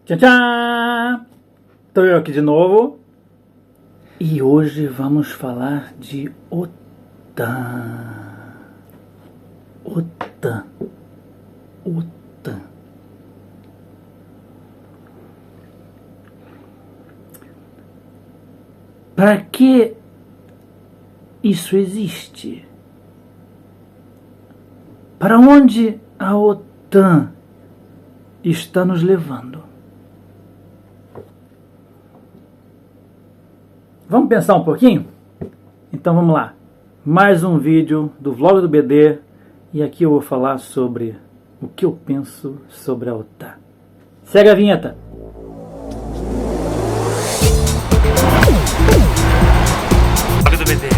Tchau, tchau! Estou eu aqui de novo. E hoje vamos falar de OTAN. OTAN. OTAN. Para que isso existe? Para onde a OTAN está nos levando? Vamos pensar um pouquinho? Então vamos lá. Mais um vídeo do vlog do BD. E aqui eu vou falar sobre o que eu penso sobre a OTAN. Segue a vinheta. Vlog do BD.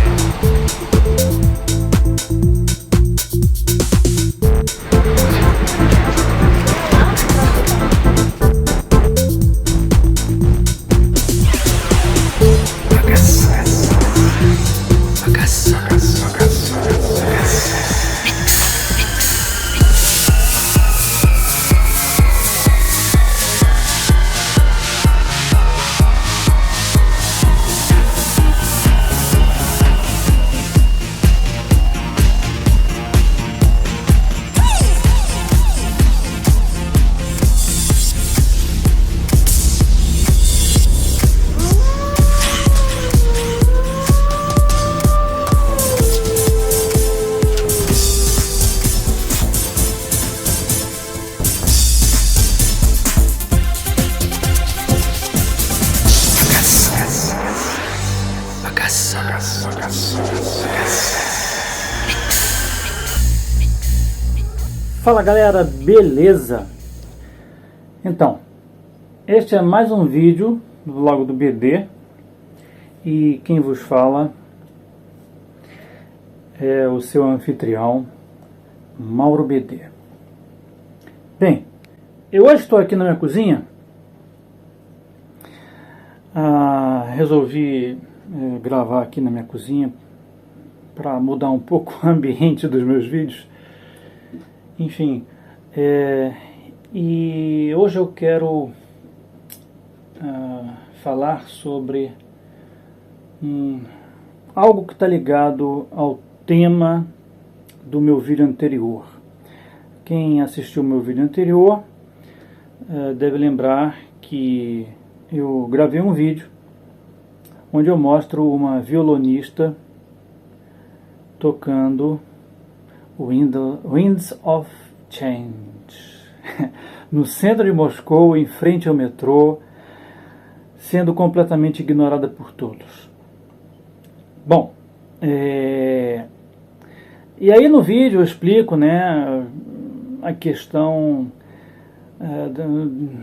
Fala galera, beleza? Então, este é mais um vídeo do vlog do BD e quem vos fala é o seu anfitrião, Mauro BD. Bem, eu hoje estou aqui na minha cozinha, resolvi gravar aqui na minha cozinha para mudar um pouco o ambiente dos meus vídeos. Enfim, e hoje eu quero falar sobre algo que está ligado ao tema do meu vídeo anterior. Quem assistiu o meu vídeo anterior deve lembrar que eu gravei um vídeo onde eu mostro uma violonista tocando Winds of Change no centro de Moscou, em frente ao metrô, sendo completamente ignorada por todos. Bom, e aí no vídeo eu explico, né, a questão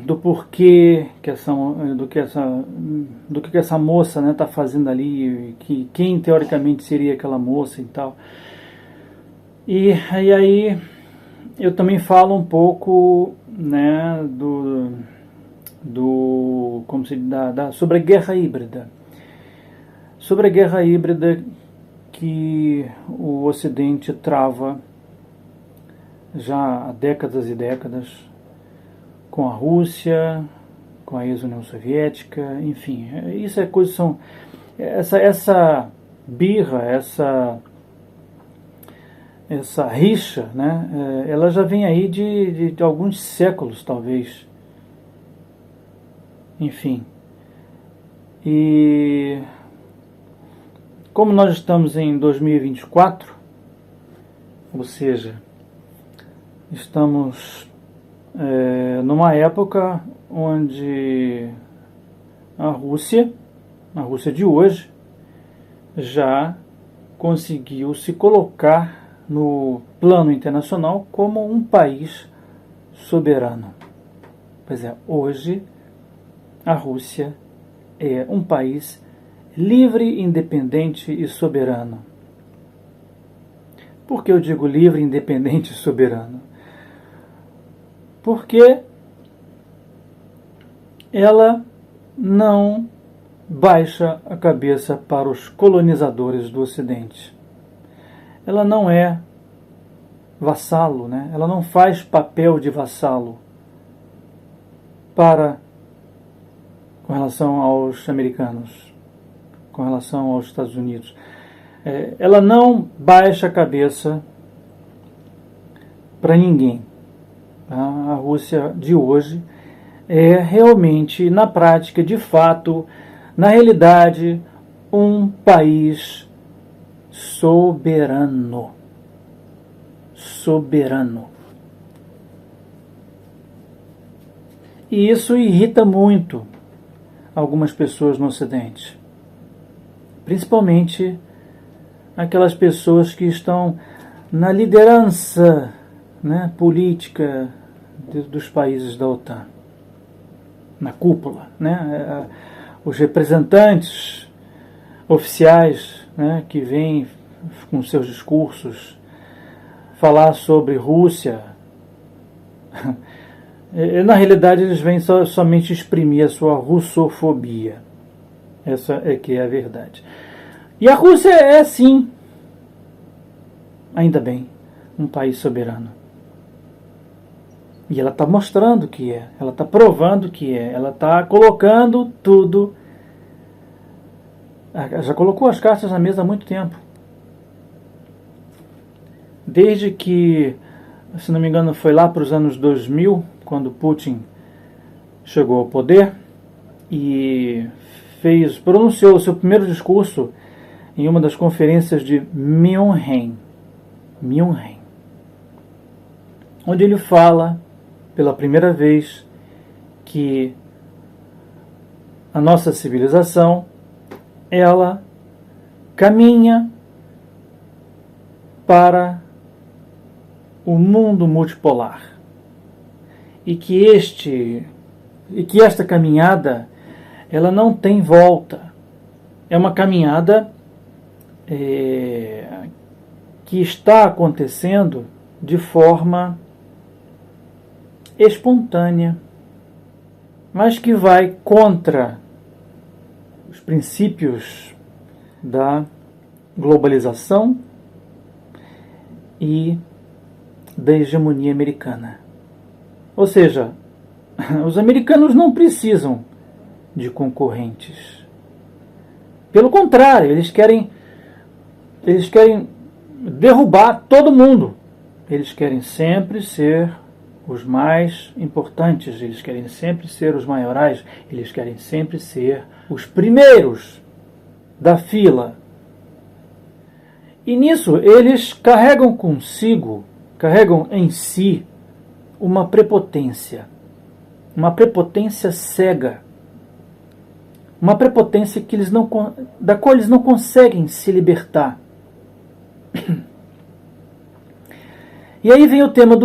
do porquê do que essa moça, né, está fazendo ali, que quem teoricamente seria aquela moça e tal. E aí eu também falo um pouco, né, sobre a guerra híbrida. Sobre a guerra híbrida que o Ocidente trava já há décadas e décadas com a Rússia, com a ex-União Soviética, enfim, isso é coisa, essa birra, essa rixa, né, ela já vem aí de alguns séculos, talvez. Enfim. E como nós estamos em 2024, ou seja, estamos numa época onde a Rússia de hoje, já conseguiu se colocar no plano internacional como um país soberano. Pois é, hoje a Rússia é um país livre, independente e soberano. Por que eu digo livre, independente e soberano? Porque ela não baixa a cabeça para os colonizadores do Ocidente. Ela não é vassalo, né? Ela não faz papel de vassalo para com relação aos americanos, com relação aos Estados Unidos. Ela não baixa a cabeça para ninguém. A Rússia de hoje é realmente, na prática, de fato, na realidade, um país soberano. Soberano. E isso irrita muito algumas pessoas no Ocidente. Principalmente aquelas pessoas que estão na liderança, né, política dos países da OTAN. Na cúpula, né, os representantes oficiais, né, que vêm com seus discursos falar sobre Rússia. Na realidade, eles vêm somente exprimir a sua russofobia. Essa é que é a verdade. E a Rússia é, sim, ainda bem, um país soberano. E ela está mostrando que é, ela está provando que é, ela está colocando tudo. Já colocou as cartas na mesa há muito tempo. Desde que, se não me engano, foi lá para os anos 2000, quando Putin chegou ao poder e pronunciou o seu primeiro discurso em uma das conferências de München, onde ele fala pela primeira vez que a nossa civilização, ela caminha para o mundo multipolar e que esta caminhada ela não tem volta. É uma caminhada que está acontecendo de forma espontânea, mas que vai contra os princípios da globalização e da hegemonia americana. Ou seja, os americanos não precisam de concorrentes. Pelo contrário, eles querem derrubar todo mundo. Eles querem sempre ser os mais importantes, eles querem sempre ser os maiorais, eles querem sempre ser os primeiros da fila. E nisso eles carregam em si uma prepotência cega, uma prepotência da qual eles não conseguem se libertar. E aí vem o tema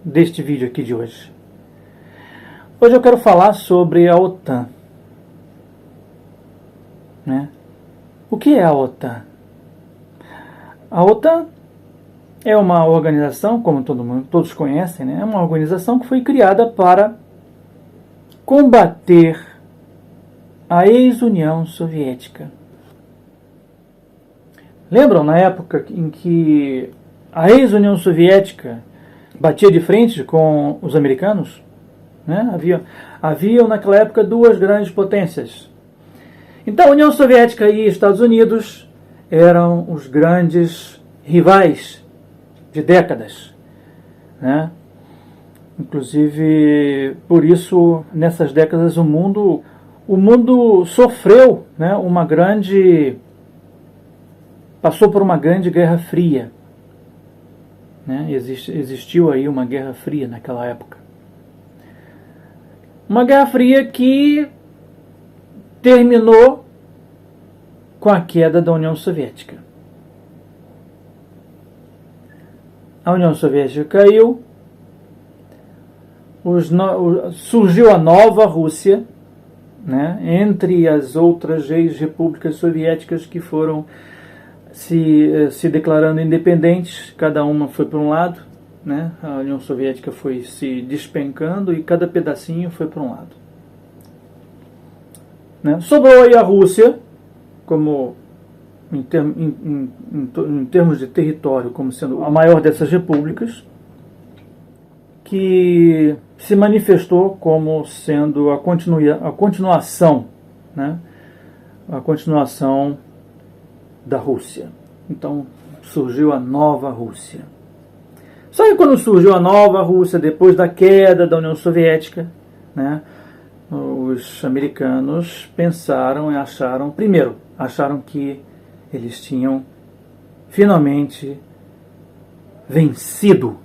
deste vídeo aqui de hoje. Hoje eu quero falar sobre a OTAN. Né? O que é a OTAN? A OTAN é uma organização, como todos conhecem, né? É uma organização que foi criada para combater a ex-União Soviética. Lembram na época em que a ex-União Soviética batia de frente com os americanos? Né? Havia naquela época duas grandes potências. Então a União Soviética e Estados Unidos eram os grandes rivais de décadas. Né? Inclusive, por isso, nessas décadas, o mundo sofreu, né, passou por uma grande Guerra Fria. Né? Existiu aí uma Guerra Fria naquela época. Uma Guerra Fria que terminou com a queda da União Soviética. A União Soviética caiu, surgiu a nova Rússia, né, entre as outras ex-repúblicas soviéticas que foram se declarando independentes. Cada uma foi para um lado, né, a União Soviética foi se despencando e cada pedacinho foi para um lado. Né. Sobrou aí a Rússia, como em termos de território, como sendo a maior dessas repúblicas, que se manifestou como sendo a continuação, né? A continuação da Rússia. Então surgiu a nova Rússia. Só que quando surgiu a nova Rússia, depois da queda da União Soviética, né, os americanos pensaram e acharam que eles tinham finalmente vencido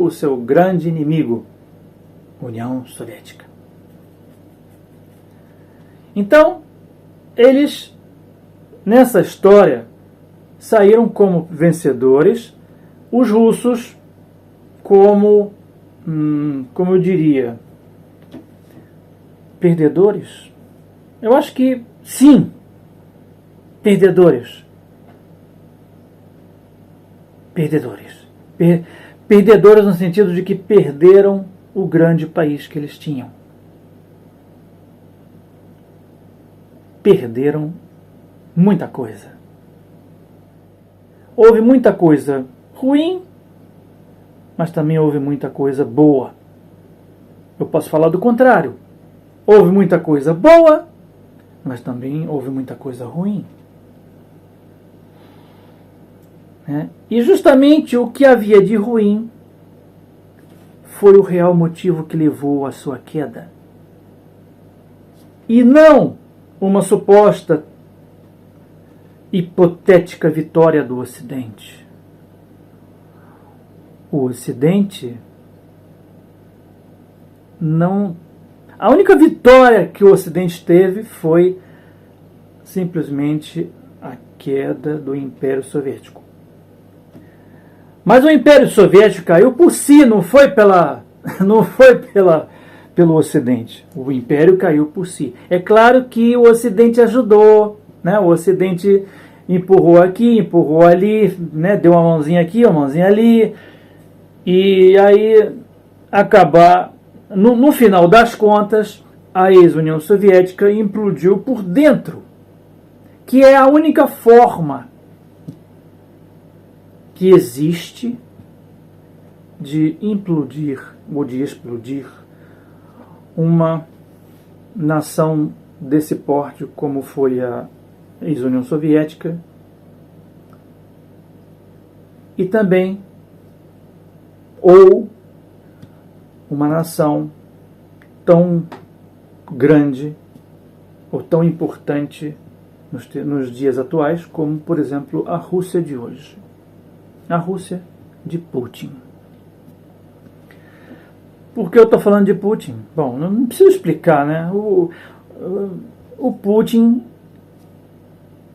o seu grande inimigo, União Soviética. Então, eles, nessa história, saíram como vencedores, os russos como eu diria, perdedores? Eu acho que sim, perdedores. Perdedores no sentido de que perderam o grande país que eles tinham. Perderam muita coisa. Houve muita coisa ruim, mas também houve muita coisa boa. Eu posso falar do contrário. Houve muita coisa boa, mas também houve muita coisa ruim. E justamente o que havia de ruim foi o real motivo que levou à sua queda. E não uma suposta hipotética vitória do Ocidente. O Ocidente não... A única vitória que o Ocidente teve foi simplesmente a queda do Império Soviético. Mas o Império Soviético caiu por si, não foi pelo Ocidente. O Império caiu por si. É claro que o Ocidente ajudou, né? O Ocidente empurrou aqui, empurrou ali, né? Deu uma mãozinha aqui, uma mãozinha ali. E aí, no final das contas, a ex-União Soviética implodiu por dentro, que é a única forma que existe de implodir ou de explodir uma nação desse porte como foi a ex-União Soviética, e também ou uma nação tão grande ou tão importante nos dias atuais como, por exemplo, a Rússia de hoje. A Rússia de Putin. Por que eu estou falando de Putin? Bom, não preciso explicar, né? O Putin,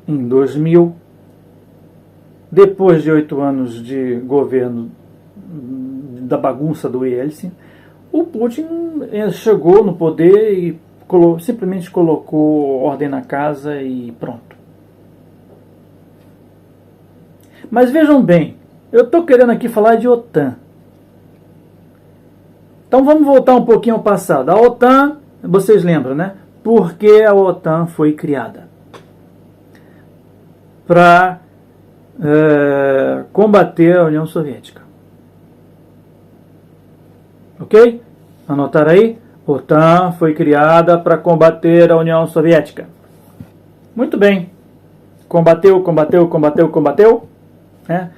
em 2000, depois de 8 anos de governo da bagunça do Yeltsin, o Putin chegou no poder e simplesmente colocou ordem na casa e pronto. Mas vejam bem, eu estou querendo aqui falar de OTAN. Então vamos voltar um pouquinho ao passado. A OTAN, vocês lembram, né? Por que a OTAN foi criada? Para combater a União Soviética. Ok? Anotaram aí? OTAN foi criada para combater a União Soviética. Muito bem. Combateu. Né?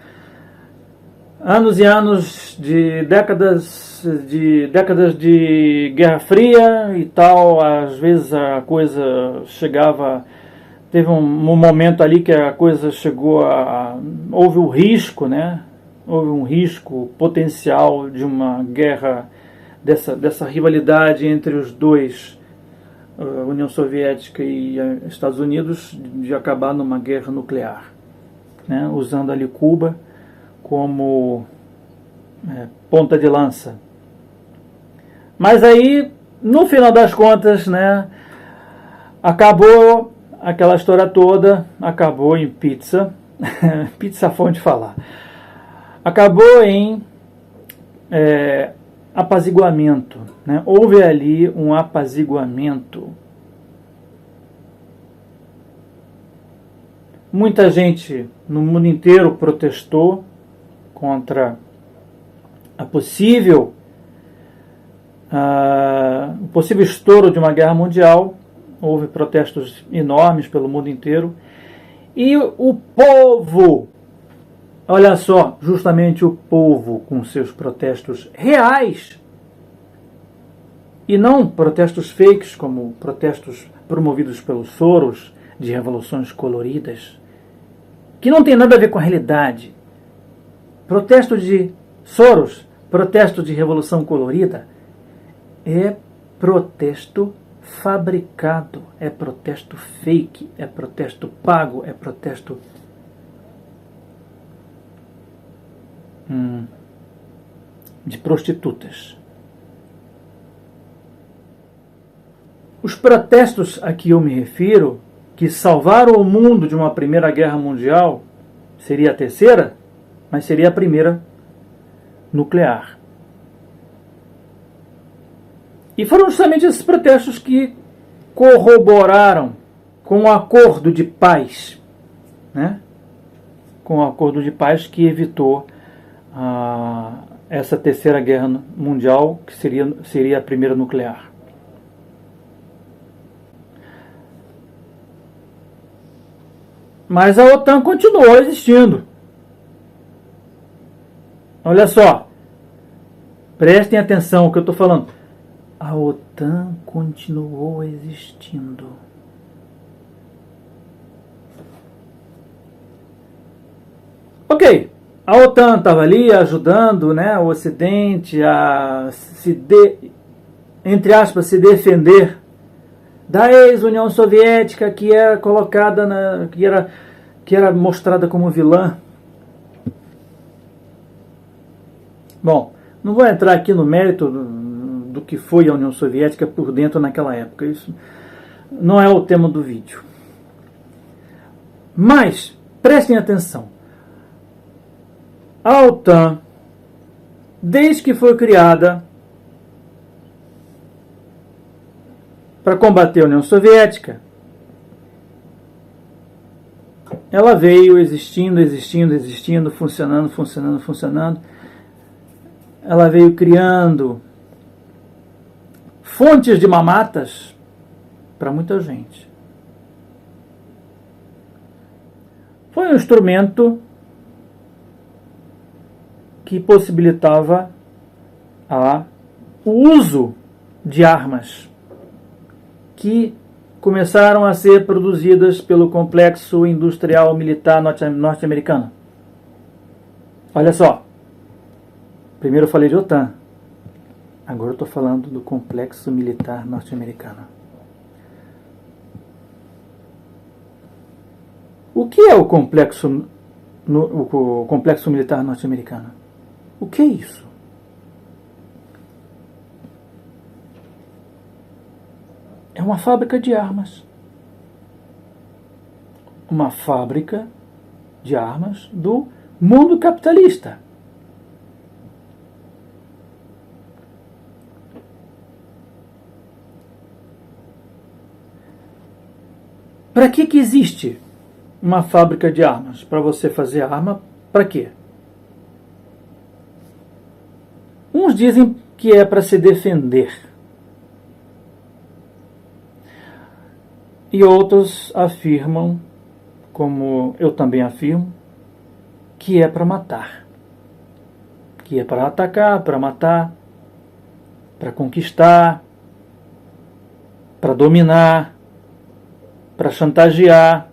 Anos e anos de décadas de Guerra Fria e tal, às vezes a coisa chegava, teve um momento ali que a coisa chegou houve o risco, né? Houve um risco potencial de uma guerra, dessa rivalidade entre os dois, a União Soviética e Estados Unidos, de acabar numa guerra nuclear, né? Usando ali Cuba como ponta de lança. Mas aí, no final das contas, né, acabou aquela história toda, acabou em pizza, pizza fonte falar, acabou em apaziguamento, né? Houve ali um apaziguamento. Muita gente no mundo inteiro protestou contra a possível o possível estouro de uma guerra mundial. Houve protestos enormes pelo mundo inteiro. E o povo, olha só, justamente o povo com seus protestos reais, e não protestos fakes, como protestos promovidos pelos Soros, de revoluções coloridas, que não tem nada a ver com a realidade. Protesto de Soros, protesto de revolução colorida, é protesto fabricado, é protesto fake, é protesto pago, é protesto de prostitutas. Os protestos a que eu me refiro, que salvaram o mundo de uma primeira guerra mundial, seria a terceira, mas seria a primeira nuclear. E foram justamente esses protestos que corroboraram com o acordo de paz, né? Com o acordo de paz que evitou essa terceira guerra mundial, que seria a primeira nuclear. Mas a OTAN continuou existindo. Olha só, prestem atenção ao que eu estou falando. A OTAN continuou existindo. Ok, a OTAN estava ali ajudando, né, o Ocidente a entre aspas, se defender da ex-União Soviética, que era colocada que era mostrada como vilã. Bom, não vou entrar aqui no mérito do que foi a União Soviética por dentro naquela época. Isso não é o tema do vídeo. Mas, prestem atenção. A OTAN, desde que foi criada para combater a União Soviética, ela veio existindo, funcionando. Ela veio criando fontes de mamatas para muita gente. Foi um instrumento que possibilitava o uso de armas que começaram a ser produzidas pelo complexo industrial militar norte-americano. Olha só, primeiro eu falei de OTAN, agora eu estou falando do complexo militar norte-americano. O que é o complexo militar norte-americano? O que é isso? É uma fábrica de armas. Uma fábrica de armas do mundo capitalista. Para que existe uma fábrica de armas? Para você fazer arma, para quê? Uns dizem que é para se defender. E outros afirmam, como eu também afirmo, que é para matar. Que é para atacar, para matar, para conquistar, para dominar, para chantagear.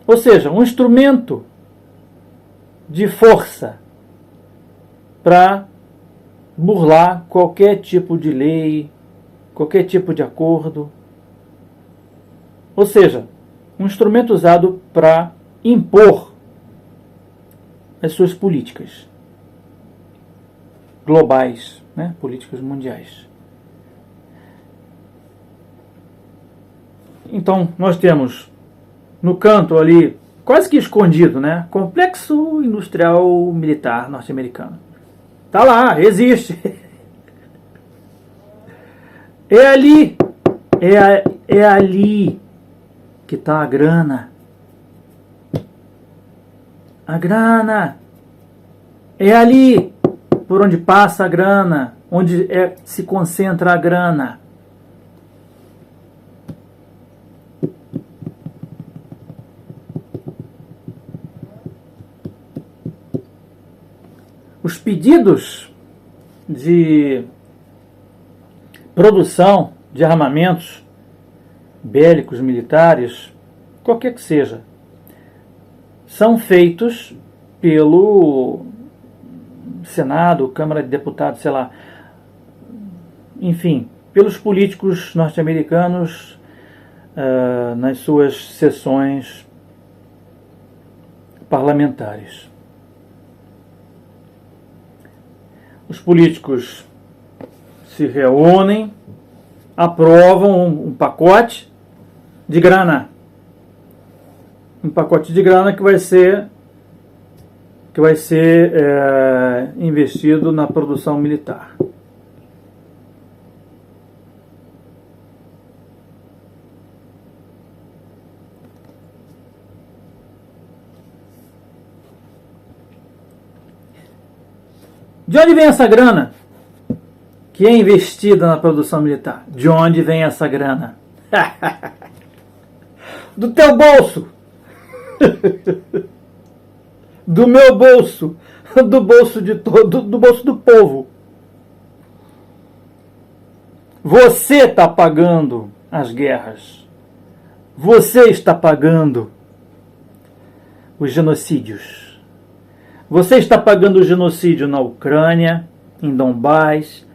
Ou seja, um instrumento de força para burlar qualquer tipo de lei, qualquer tipo de acordo. Ou seja, um instrumento usado para impor as suas políticas globais, né? Políticas mundiais. Então, nós temos no canto ali, quase que escondido, né? Complexo Industrial Militar Norte-Americano. Tá lá, existe. É ali, é ali que está a grana. A grana é ali por onde passa a grana. onde se concentra a grana. Os pedidos de produção de armamentos bélicos, militares, qualquer que seja, são feitos pelo Senado, Câmara de Deputados, sei lá, enfim, pelos políticos norte-americanos nas suas sessões parlamentares. Os políticos se reúnem, aprovam um pacote de grana. Um pacote de grana que vai ser investido na produção militar. De onde vem essa grana que é investida na produção militar? De onde vem essa grana? Do teu bolso! Do meu bolso! Do bolso de todo, do bolso do povo! Você está pagando as guerras. Você está pagando os genocídios. Você está pagando o genocídio na Ucrânia, em Donbás,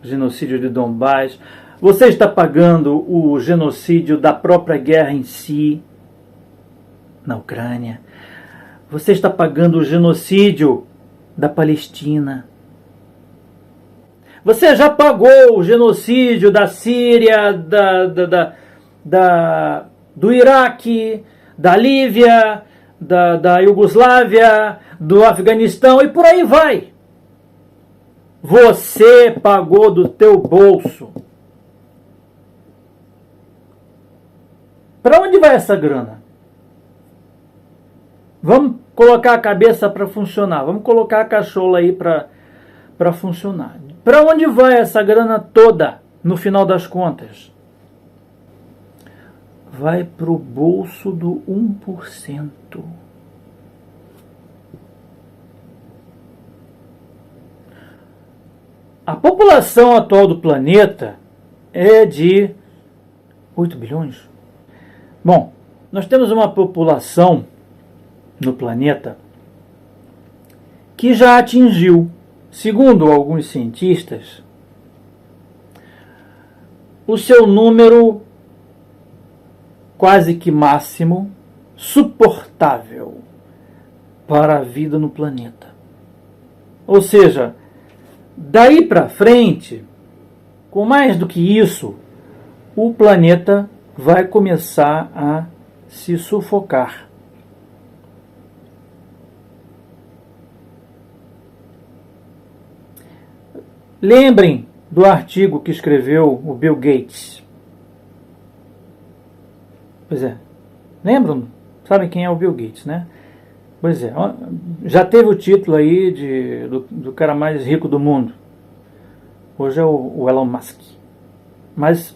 o genocídio de Donbás. Você está pagando o genocídio da própria guerra em si, na Ucrânia. Você está pagando o genocídio da Palestina. Você já pagou o genocídio da Síria, do Iraque, da Líbia, da Iugoslávia, do Afeganistão e por aí vai. Você pagou do teu bolso. Para onde vai essa grana? Vamos colocar a cabeça para funcionar. Vamos colocar a cachola aí para funcionar. Para onde vai essa grana toda, no final das contas? Vai para o bolso do 1%. A população atual do planeta é de 8 bilhões. Bom, nós temos uma população no planeta que já atingiu, segundo alguns cientistas, o seu número quase que máximo suportável para a vida no planeta. Ou seja, daí para frente, com mais do que isso, o planeta vai começar a se sufocar. Lembrem do artigo que escreveu o Bill Gates. Pois é, lembram? Sabem quem é o Bill Gates, né? Pois é, já teve o título aí do cara mais rico do mundo. Hoje é o Elon Musk. Mas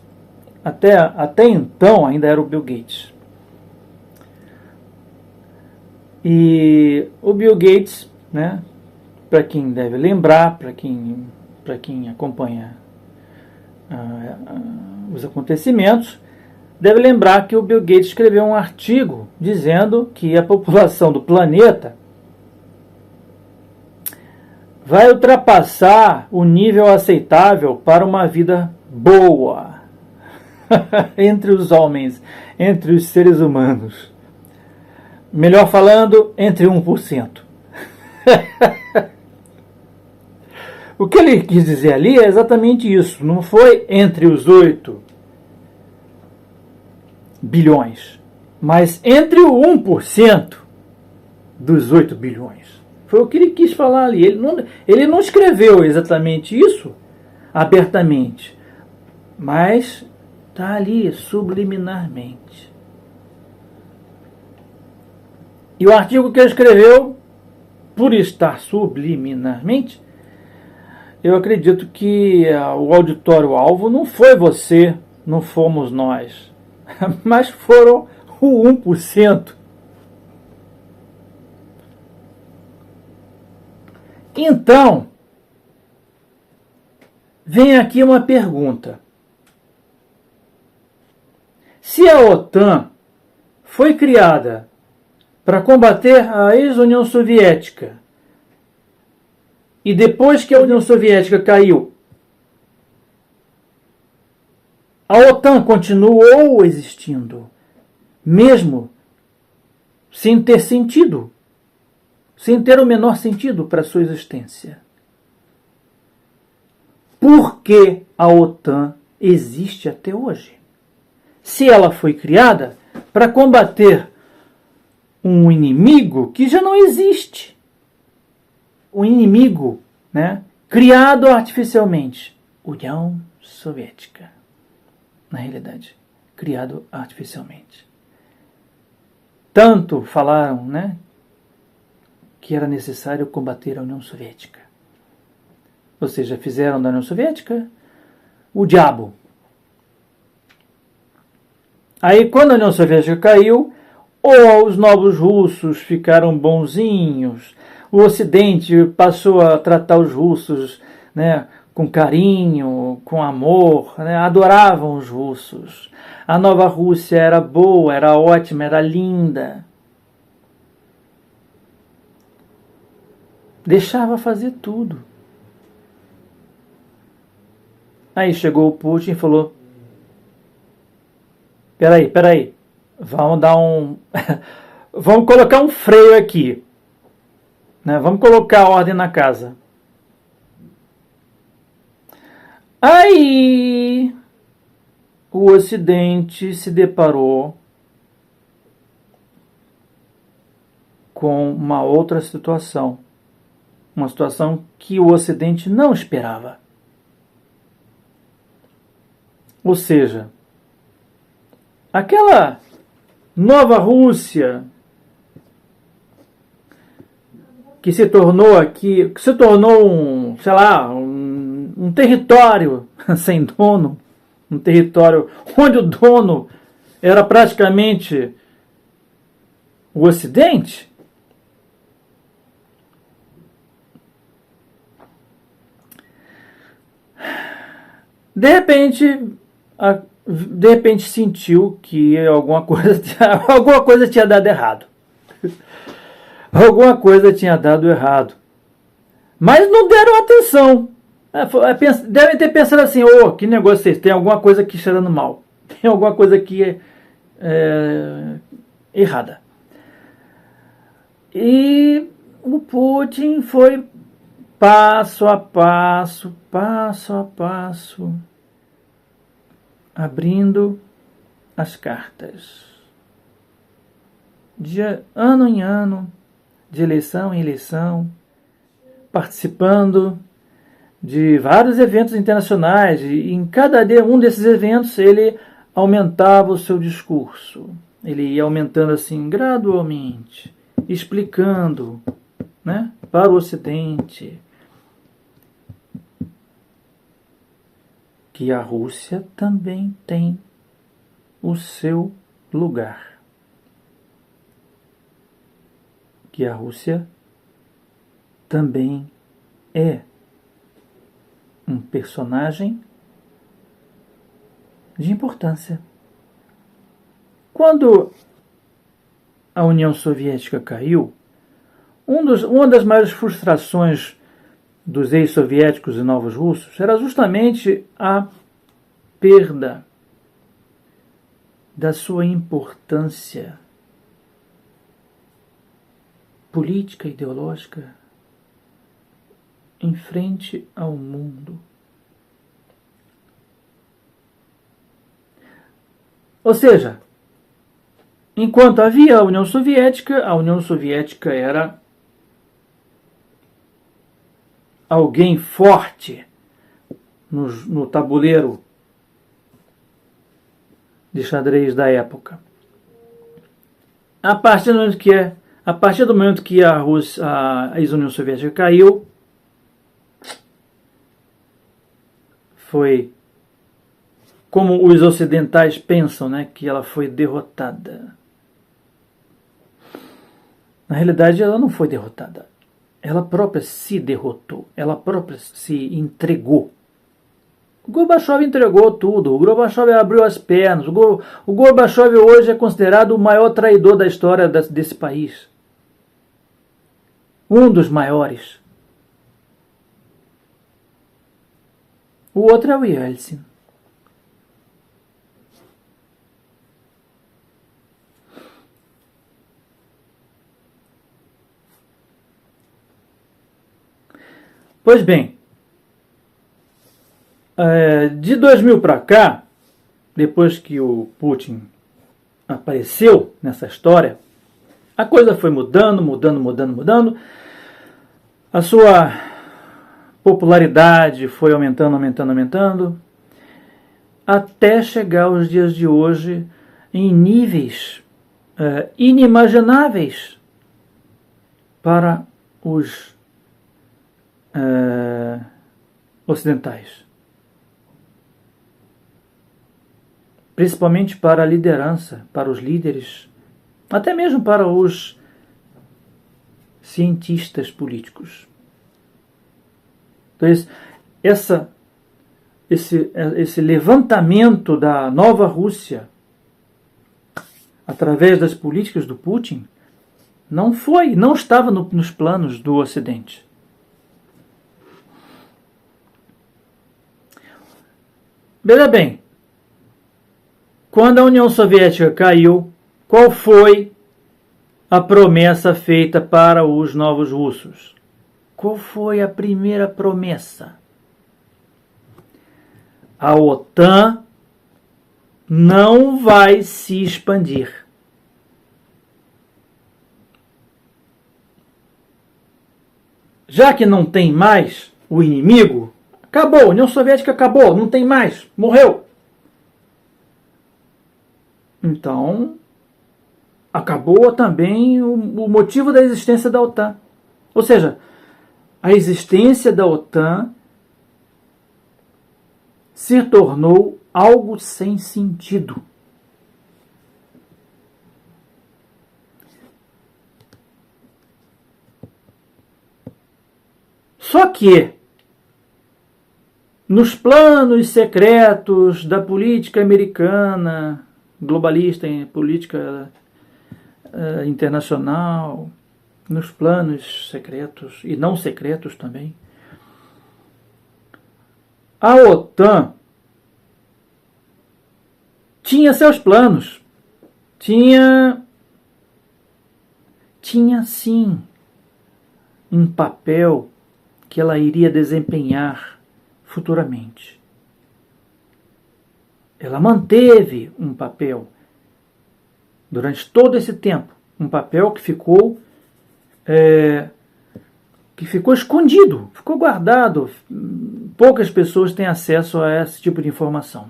até então ainda era o Bill Gates. E o Bill Gates, né, para quem deve lembrar, para quem acompanha os acontecimentos, deve lembrar que o Bill Gates escreveu um artigo dizendo que a população do planeta vai ultrapassar o nível aceitável para uma vida boa entre os homens, entre os seres humanos. Melhor falando, entre 1%. O que ele quis dizer ali é exatamente isso. Não foi entre os 8 bilhões, mas entre o 1% dos 8 bilhões. Foi o que ele quis falar ali. Ele não escreveu exatamente isso abertamente, mas está ali subliminarmente. E o artigo que ele escreveu, por estar subliminarmente, eu acredito que o auditório-alvo não foi você, não fomos nós, mas foram o 1%. Então, vem aqui uma pergunta. Se a OTAN foi criada para combater a ex-União Soviética e depois que a União Soviética caiu, a OTAN continuou existindo, mesmo sem ter sentido, sem ter o menor sentido para a sua existência. Por que a OTAN existe até hoje? Se ela foi criada para combater um inimigo que já não existe. Um inimigo, né, criado artificialmente. União Soviética. Na realidade, criado artificialmente. Tanto falaram, né, que era necessário combater a União Soviética. Ou seja, fizeram da União Soviética o diabo. Aí, quando a União Soviética caiu, ou os novos russos ficaram bonzinhos, o Ocidente passou a tratar os russos, né, com carinho, com amor, né, adoravam os russos. A nova Rússia era boa, era ótima, era linda. Deixava fazer tudo. Aí chegou o Putin e falou: Peraí, vamos dar um... vamos colocar um freio aqui, né? Vamos colocar a ordem na casa. Aí o Ocidente se deparou com uma outra situação. Uma situação que o Ocidente não esperava. Ou seja, aquela nova Rússia que se tornou um, sei lá, um território sem dono, um território onde o dono era praticamente o Ocidente. De repente sentiu que alguma coisa tinha dado errado. Alguma coisa tinha dado errado. Mas não deram atenção. Devem ter pensado assim: oh, que negócio é esse? Tem alguma coisa aqui cheirando mal. Tem alguma coisa aqui errada. E o Putin foi passo a passo, abrindo as cartas. De ano em ano, de eleição em eleição, participando de vários eventos internacionais, e em cada um desses eventos ele aumentava o seu discurso. Ele ia aumentando assim gradualmente, explicando, né, para o Ocidente que a Rússia também tem o seu lugar. Que a Rússia também é um personagem de importância. Quando a União Soviética caiu, uma das maiores frustrações dos ex-soviéticos e novos russos era justamente a perda da sua importância política e ideológica em frente ao mundo. Ou seja, enquanto havia a União Soviética era alguém forte no tabuleiro de xadrez da época. A partir do momento que a União Soviética caiu, foi, como os ocidentais pensam, né, que ela foi derrotada. Na realidade, ela não foi derrotada. Ela própria se derrotou. Ela própria se entregou. O Gorbachev entregou tudo. O Gorbachev abriu as pernas. O Gorbachev hoje é considerado o maior traidor da história desse país. Um dos maiores. O outro é o Yeltsin. Pois bem, de 2000 para cá, depois que o Putin apareceu nessa história, a coisa foi mudando. A sua popularidade foi aumentando, até chegar aos dias de hoje em níveis inimagináveis para os ocidentais. Principalmente para a liderança, para os líderes, até mesmo para os cientistas políticos. Então, esse levantamento da nova Rússia através das políticas do Putin não estava nos planos do Ocidente. Veja bem, quando a União Soviética caiu, qual foi a promessa feita para os novos russos? Qual foi a primeira promessa? A OTAN não vai se expandir. Já que não tem mais o inimigo, acabou, a União Soviética acabou, não tem mais, morreu. Então, acabou também o motivo da existência da OTAN. Ou seja, a existência da OTAN se tornou algo sem sentido. Só que, nos planos secretos da política americana, globalista em política internacional, nos planos secretos e não secretos também, a OTAN tinha seus planos, tinha sim um papel que ela iria desempenhar futuramente. Ela manteve um papel durante todo esse tempo, um papel que ficou escondido, ficou guardado. Poucas pessoas têm acesso a esse tipo de informação.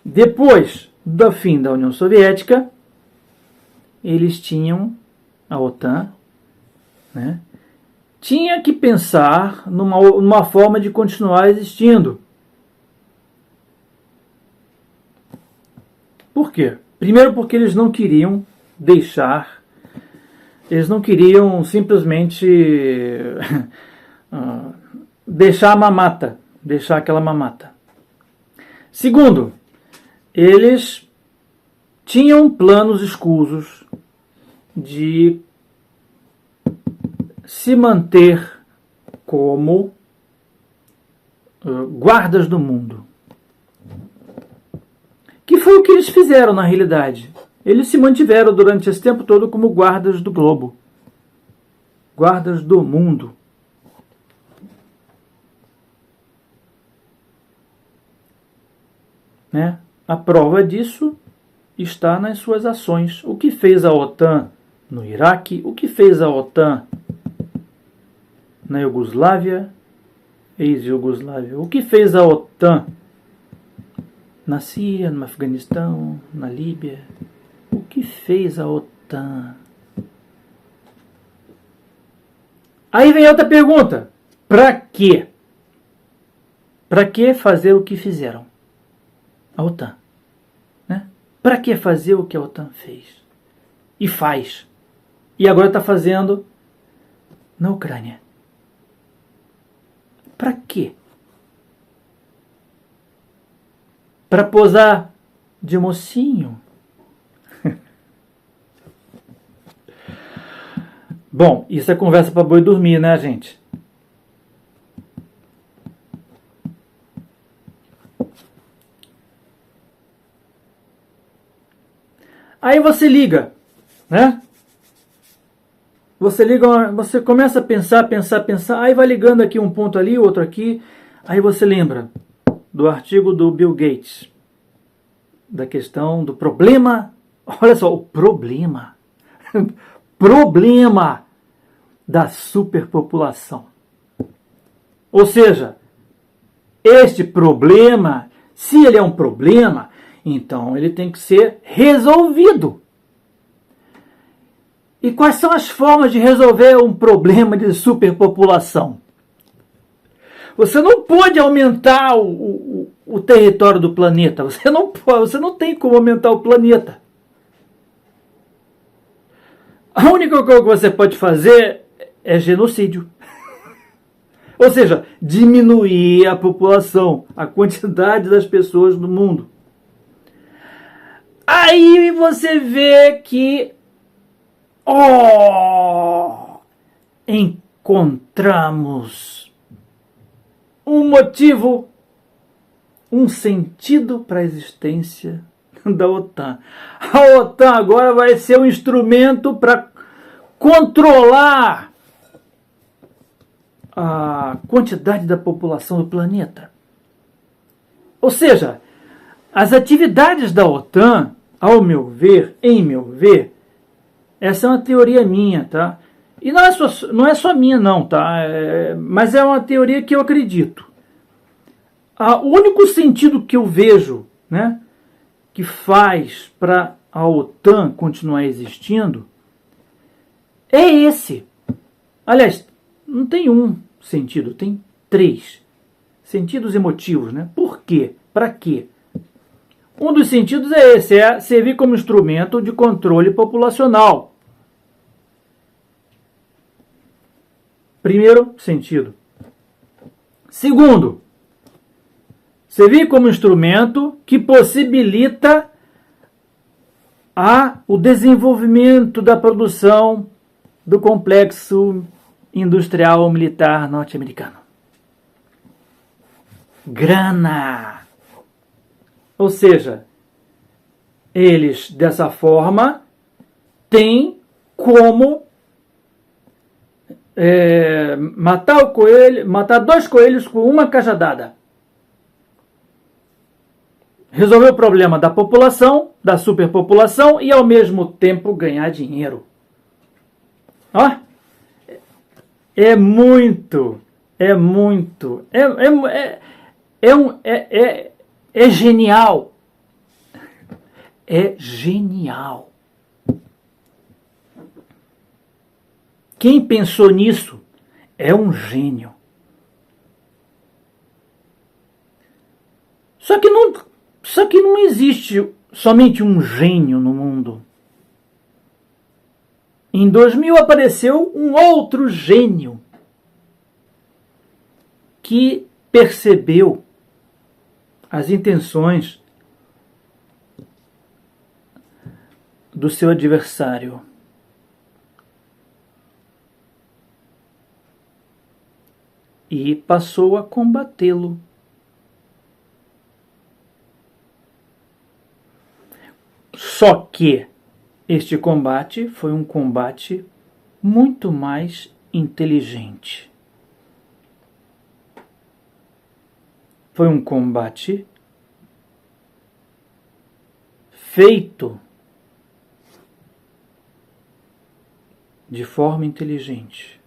Depois do fim da União Soviética, eles tinham a OTAN, né? Tinha que pensar numa forma de continuar existindo. Por quê? Primeiro porque eles não queriam simplesmente deixar aquela mamata. Segundo, eles tinham planos escusos de se manter como guardas do mundo. Que foi o que eles fizeram na realidade. Eles se mantiveram durante esse tempo todo como guardas do globo. Guardas do mundo. Né? A prova disso está nas suas ações. O que fez a OTAN no Iraque, o que fez a OTAN na Iugoslávia, ex-Iugoslávia, o que fez a OTAN na Síria, no Afeganistão, na Líbia, o que fez a OTAN Aí vem outra pergunta. Para quê? Para que fazer o que fizeram? A OTAN. Né? Para que fazer o que a OTAN fez? E faz. E agora está fazendo na Ucrânia. Para quê? Para posar de mocinho? Bom, isso é conversa para boi dormir, né, gente? Aí você liga, né? Você liga, você começa a pensar, aí vai ligando aqui um ponto ali, outro aqui, aí você lembra do artigo do Bill Gates, da questão do problema, olha só, o problema da superpopulação. Ou seja, este problema, se ele é um problema, então ele tem que ser resolvido. E quais são as formas de resolver um problema de superpopulação? Você não pode aumentar o território do planeta. Você não tem como aumentar o planeta. A única coisa que você pode fazer é genocídio. Ou seja, diminuir a população, a quantidade das pessoas no mundo. Aí você vê que encontramos um motivo, um sentido para a existência da OTAN. A OTAN agora vai ser um instrumento para controlar a quantidade da população do planeta. Ou seja, as atividades da OTAN, ao meu ver, em meu ver, essa é uma teoria minha, tá? E não é só minha, não, tá? Mas é uma teoria que eu acredito. O único sentido que eu vejo, né, que faz para a OTAN continuar existindo é esse. Aliás, não tem um sentido, tem 3 sentidos emotivos, né? Por quê? Para quê? Um dos sentidos é esse, é servir como instrumento de controle populacional. Primeiro sentido. Segundo, servir como instrumento que possibilita o desenvolvimento da produção do complexo industrial militar norte-americano. Grana! Ou seja, eles, dessa forma, têm como matar 2 coelhos com uma cajadada. Resolver o problema da população, da superpopulação e, ao mesmo tempo, ganhar dinheiro. Ó, é genial. É genial. Quem pensou nisso é um gênio. Só que não existe somente um gênio no mundo. Em 2000 apareceu um outro gênio que percebeu as intenções do seu adversário. E passou a combatê-lo. Só que este combate foi um combate muito mais inteligente. Foi um combate feito de forma inteligente.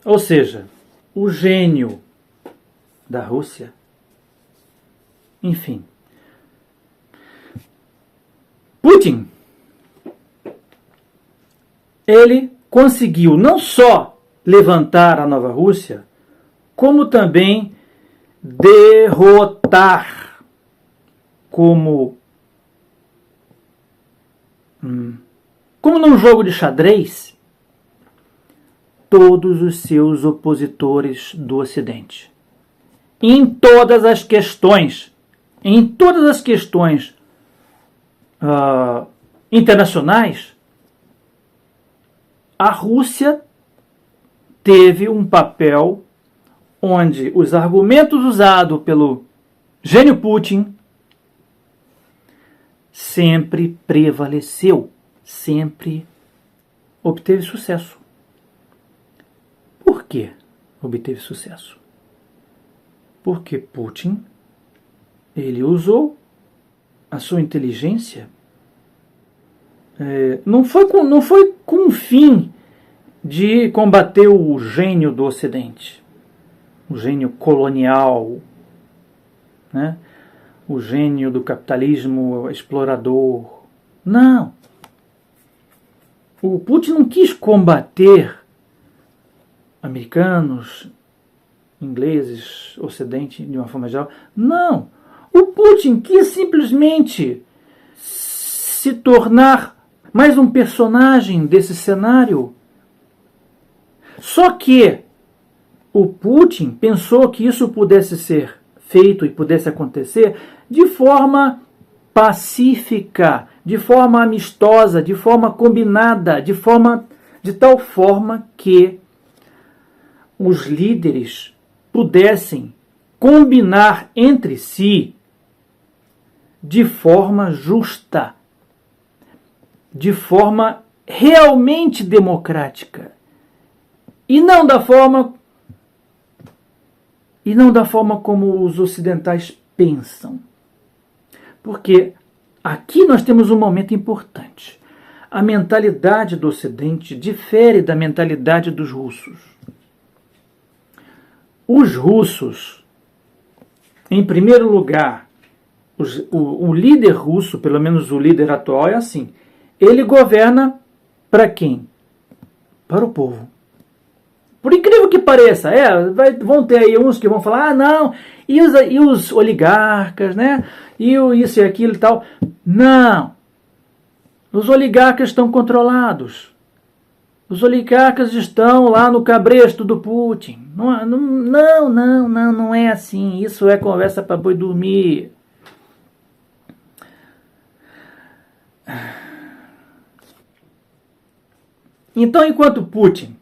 Ou seja, o gênio da Rússia, enfim, Putin ele conseguiu não só levantar a Nova Rússia, como também derrotar, como num jogo de xadrez, todos os seus opositores do Ocidente. Em todas as questões internacionais, a Rússia teve um papel onde os argumentos usados pelo gênio Putin sempre prevaleceu, sempre obteve sucesso. Por que obteve sucesso? Porque Putin, ele usou a sua inteligência, não foi com o fim de combater o gênio do Ocidente, o gênio colonial, né? O gênio do capitalismo explorador. Não. O Putin não quis combater americanos, ingleses, Ocidente, de uma forma geral. Não. O Putin quis simplesmente se tornar mais um personagem desse cenário. Só que o Putin pensou que isso pudesse ser feito e pudesse acontecer de forma pacífica, de forma amistosa, de forma combinada, de tal forma que os líderes pudessem combinar entre si de forma justa, de forma realmente democrática, e não da forma como os ocidentais pensam. Porque aqui nós temos um momento importante. A mentalidade do Ocidente difere da mentalidade dos russos. Os russos, em primeiro lugar, o líder russo, pelo menos o líder atual, é assim. Ele governa para quem? Para o povo. Por incrível que pareça, vão ter aí uns que vão falar, não, e os oligarcas, né? E isso e aquilo e tal. Não. Os oligarcas estão controlados. Os oligarcas estão lá no cabresto do Putin. Não é assim. Isso é conversa para boi dormir. Então, enquanto Putin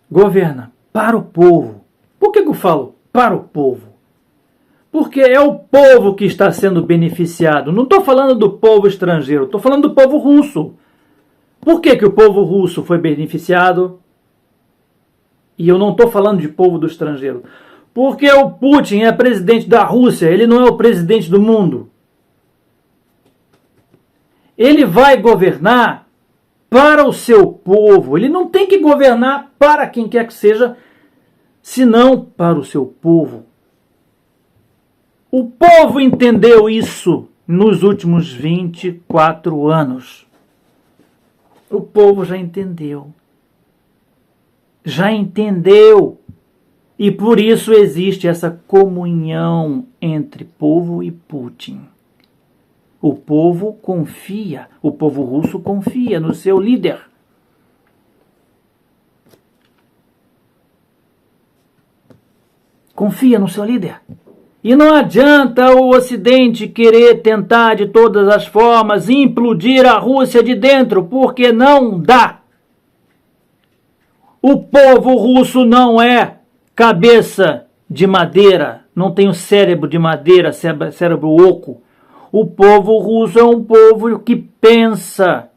governa para o povo, por que eu falo para o povo? Porque é o povo que está sendo beneficiado. Não estou falando do povo estrangeiro, estou falando do povo russo. Por que o povo russo foi beneficiado? E eu não estou falando de povo do estrangeiro. Porque o Putin é presidente da Rússia, ele não é o presidente do mundo. Ele vai governar para o seu povo. Ele não tem que governar para quem quer que seja, senão para o seu povo. O povo entendeu isso nos últimos 24 anos. O povo já entendeu. Já entendeu. E por isso existe essa comunhão entre povo e Putin. O povo confia, o povo russo confia no seu líder. Confia no seu líder. E não adianta o Ocidente querer tentar de todas as formas implodir a Rússia de dentro, porque não dá. O povo russo não é cabeça de madeira, não tem o cérebro de madeira, cérebro oco. O povo russo é um povo que pensa.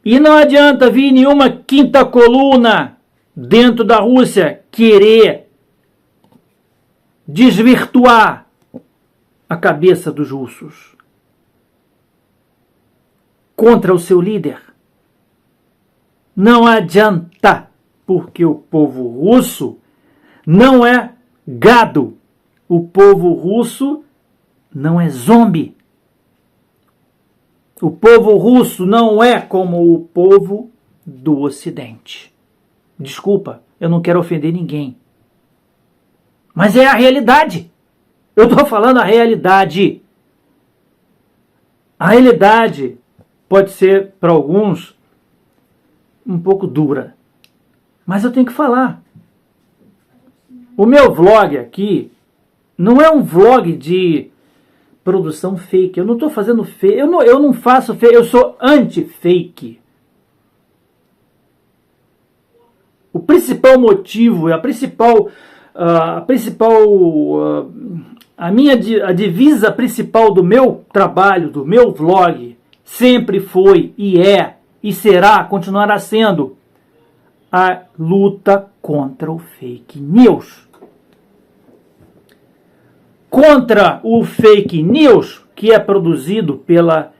E não adianta vir nenhuma quinta coluna dentro da Rússia querer desvirtuar a cabeça dos russos contra o seu líder. Não adianta, porque o povo russo não é gado. O povo russo não é zombie. O povo russo não é como o povo do Ocidente. Desculpa, eu não quero ofender ninguém. Mas é a realidade. Eu estou falando a realidade. A realidade pode ser, para alguns, um pouco dura. Mas eu tenho que falar. O meu vlog aqui não é um vlog de produção fake. Eu não estou fazendo fake. Eu não faço fake. Eu sou anti-fake. O principal motivo, a divisa principal do meu trabalho, do meu vlog, sempre foi e é e será, continuará sendo a luta contra o fake news. Contra o fake news que é produzido pela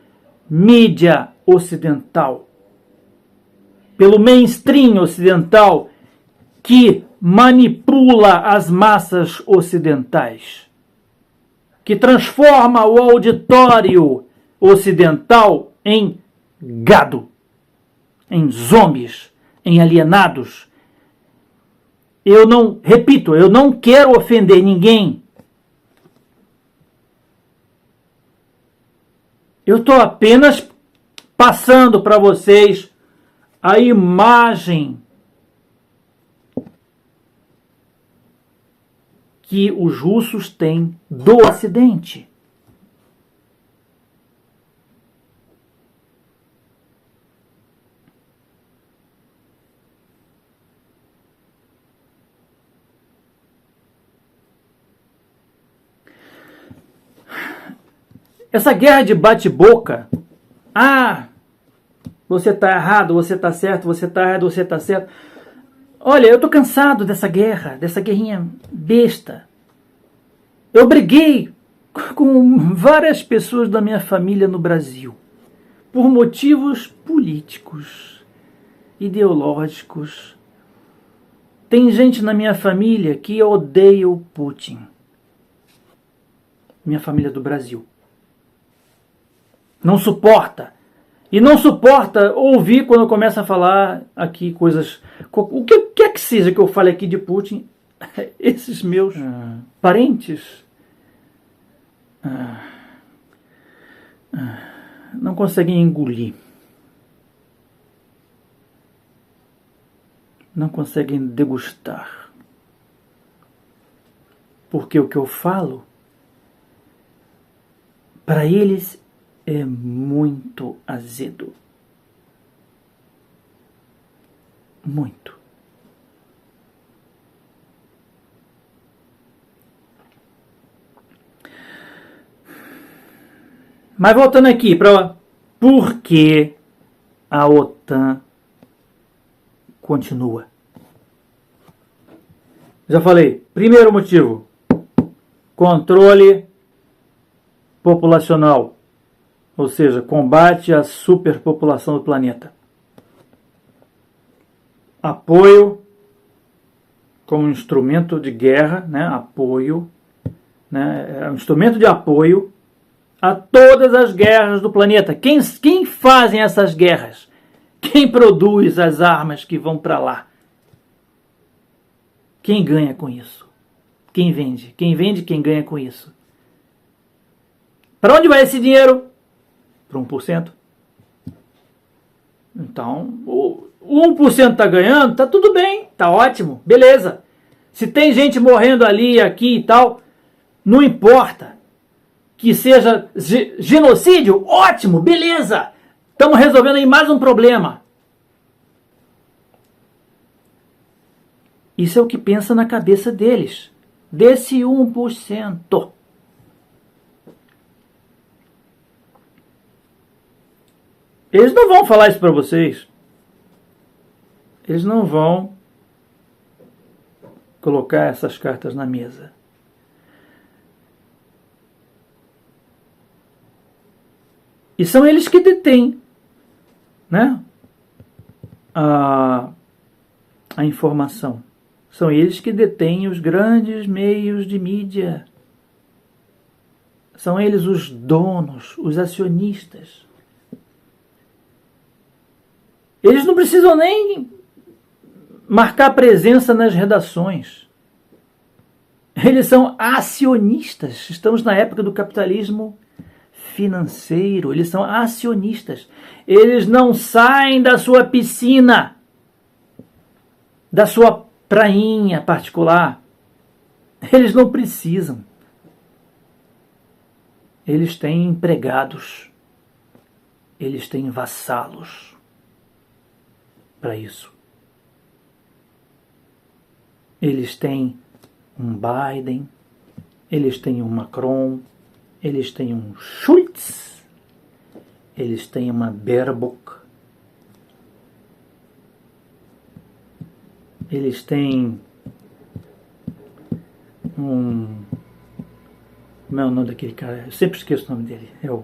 mídia ocidental, pelo mainstream ocidental que manipula as massas ocidentais, que transforma o auditório ocidental em gado, em zombies, em alienados. Eu não quero ofender ninguém. Eu estou apenas passando para vocês a imagem que os russos têm do Ocidente. Essa guerra de bate-boca, você está errado, você está certo, você está errado, você está certo. Olha, eu estou cansado dessa guerrinha besta. Eu briguei com várias pessoas da minha família no Brasil, por motivos políticos, ideológicos. Tem gente na minha família que odeia o Putin. Minha família do Brasil. Não suporta. E não suporta ouvir quando eu começo a falar aqui coisas... O que quer que seja que eu fale aqui de Putin, esses meus parentes não conseguem engolir. Não conseguem degustar. Porque o que eu falo, para eles, é muito azedo. Muito. Mas voltando aqui para por que a OTAN continua. Já falei, primeiro motivo, controle populacional. Ou seja, combate à superpopulação do planeta. Apoio como instrumento de guerra, né? Apoio, né? É um instrumento de apoio a todas as guerras do planeta. Quem fazem essas guerras? Quem produz as armas que vão para lá? Quem ganha com isso? Quem vende? Quem vende, quem ganha com isso? Para onde vai esse dinheiro? Para 1%. Então, o 1% está ganhando, está tudo bem, está ótimo, beleza. Se tem gente morrendo ali, aqui e tal, não importa. Que seja genocídio, ótimo, beleza. Estamos resolvendo aí mais um problema. Isso é o que pensa na cabeça deles. Desse 1%. Eles não vão falar isso para vocês. Eles não vão colocar essas cartas na mesa. E são eles que detêm, né, a informação. São eles que detêm os grandes meios de mídia. São eles os donos, os acionistas. Eles não precisam nem marcar presença nas redações. Eles são acionistas. Estamos na época do capitalismo financeiro. Eles são acionistas. Eles não saem da sua piscina, da sua prainha particular. Eles não precisam. Eles têm empregados. Eles têm vassalos para isso. Eles têm um Biden, eles têm um Macron, eles têm um Schultz, eles têm uma Baerbock, eles têm um... Como é o nome daquele cara? Eu sempre esqueço o nome dele. É o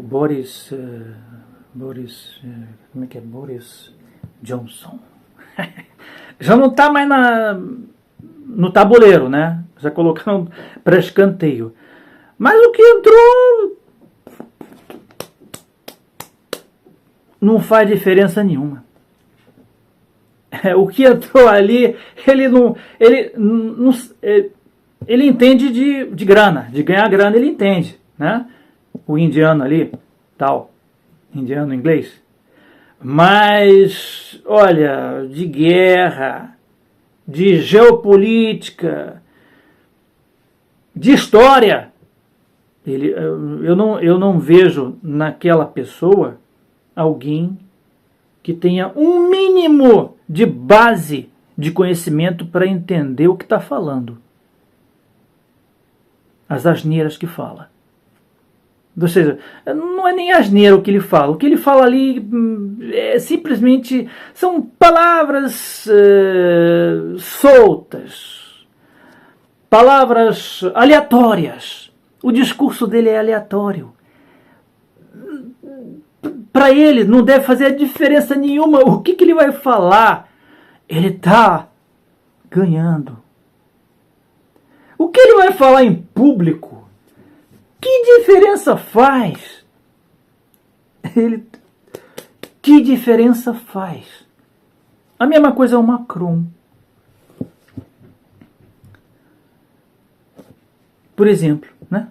Boris... como é que é? Boris Johnson. Já não está mais no tabuleiro, né? Já colocaram para escanteio. Mas o que entrou não faz diferença nenhuma. O que entrou ali, ele entende de grana, de ganhar grana, ele entende, né? O indiano ali, tal, indiano inglês. Mas, olha, de guerra, de geopolítica, de história, eu não vejo naquela pessoa alguém que tenha um mínimo de base de conhecimento para entender o que está falando. As asneiras que fala. Ou seja, não é nem asneira o que ele fala. O que ele fala ali é simplesmente são palavras soltas, palavras aleatórias. O discurso dele é aleatório. Para ele não deve fazer diferença nenhuma. O que ele vai falar? Ele está ganhando. O que ele vai falar em público? Que diferença faz? Que diferença faz? A mesma coisa é o Macron. Por exemplo, né?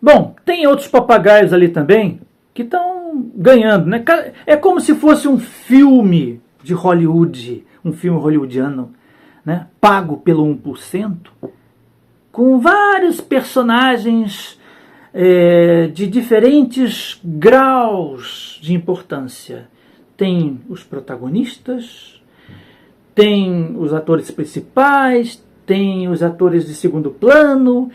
Bom, tem outros papagaios ali também que estão ganhando, né? É como se fosse um filme de Hollywood, um filme hollywoodiano, né? Pago pelo 1%, com vários personagens de diferentes graus de importância. Tem os protagonistas, tem os atores principais, tem os atores de segundo plano,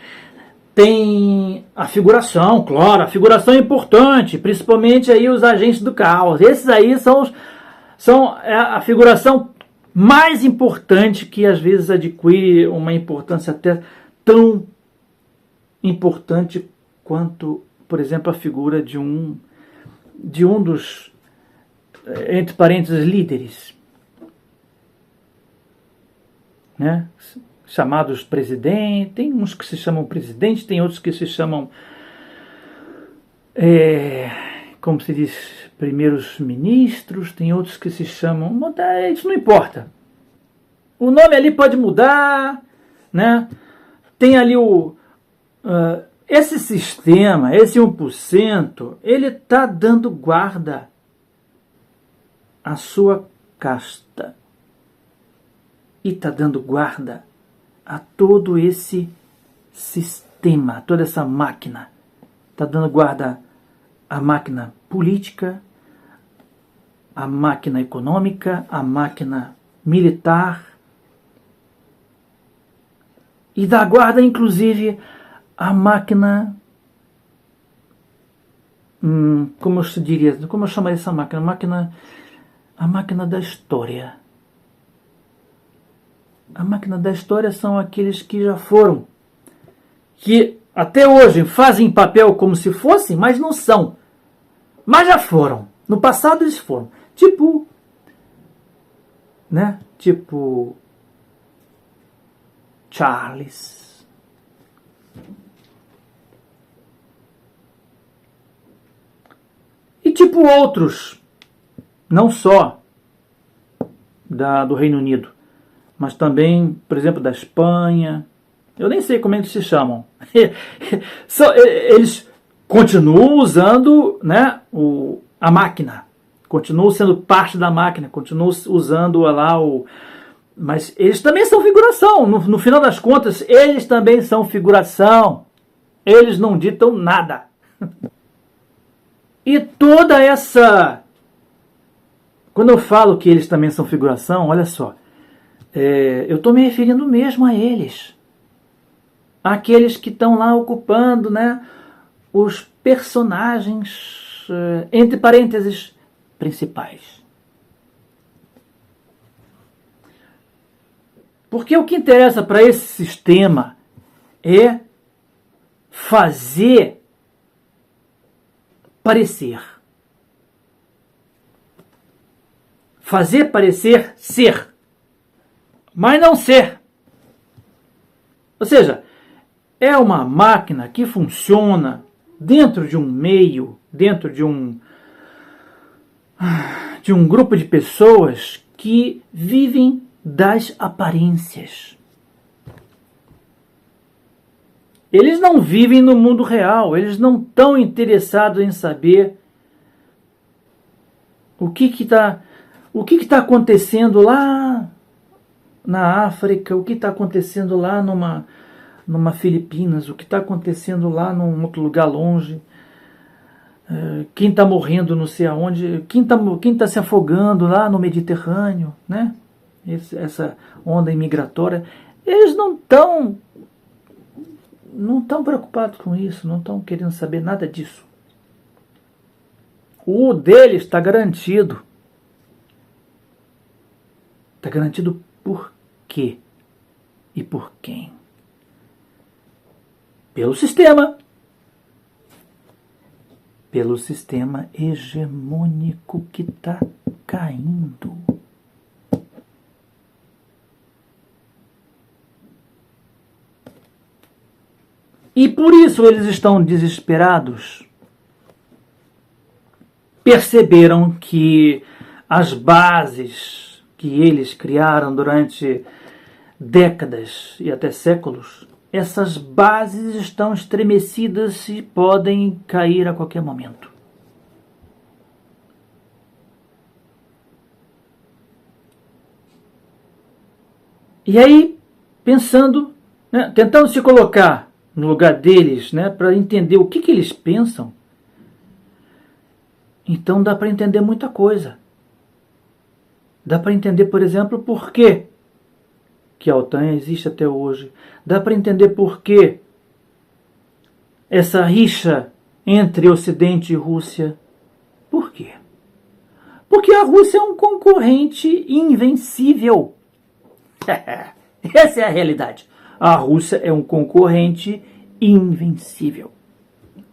tem a figuração, claro, a figuração é importante, principalmente aí os agentes do caos. Esses aí são a figuração mais importante, que às vezes adquire uma importância até tão importante quanto, por exemplo, a figura de um dos, entre parênteses, líderes, né? Chamados presidente. Tem uns que se chamam presidente, tem outros que se chamam, como se diz, primeiros ministros, tem outros que se chamam... Isso não importa. O nome ali pode mudar, né? Tem ali esse sistema, esse 1%, ele está dando guarda à sua casta. E está dando guarda a todo esse sistema, a toda essa máquina. Está dando guarda à máquina política, à máquina econômica, à máquina militar. E dá guarda, inclusive, à máquina... como eu chamaria essa máquina? A máquina da história. A máquina da história são aqueles que já foram, que até hoje fazem papel como se fossem, mas não são. Mas já foram. No passado eles foram. Tipo Charles. E tipo outros, não só do Reino Unido, mas também, por exemplo, da Espanha. Eu nem sei como eles se chamam. Eles continuam usando, né, a máquina, continuam sendo parte da máquina, continuam usando lá mas eles também são figuração. No final das contas, eles também são figuração. Eles não ditam nada. E toda essa... Quando eu falo que eles também são figuração, olha só, eu estou me referindo mesmo a eles. Aqueles que estão lá ocupando, né, os personagens, entre parênteses, principais. Porque o que interessa para esse sistema é fazer parecer. Fazer parecer ser, mas não ser. Ou seja, é uma máquina que funciona dentro de um meio, dentro de um grupo de pessoas que vivem das aparências. Eles não vivem no mundo real, eles não estão interessados em saber o que está acontecendo lá na África, o que está acontecendo lá numa Filipinas, o que está acontecendo lá num outro lugar longe, quem está morrendo não sei aonde, quem tá se afogando lá no Mediterrâneo, né? Essa onda imigratória. Eles não estão preocupados com isso, não estão querendo saber nada disso. O deles está garantido. Está garantido por quê? E por quem? Pelo sistema. Pelo sistema hegemônico que está caindo. E por isso eles estão desesperados. Perceberam que as bases que eles criaram durante décadas e até séculos, essas bases estão estremecidas e podem cair a qualquer momento. E aí, pensando, né, tentando se colocar no lugar deles, né, para entender o que eles pensam, então dá para entender muita coisa. Dá para entender, por exemplo, por que a OTAN existe até hoje. Dá para entender por que essa rixa entre Ocidente e Rússia. Por quê? Porque a Rússia é um concorrente invencível. Essa é a realidade. A Rússia é um concorrente invencível.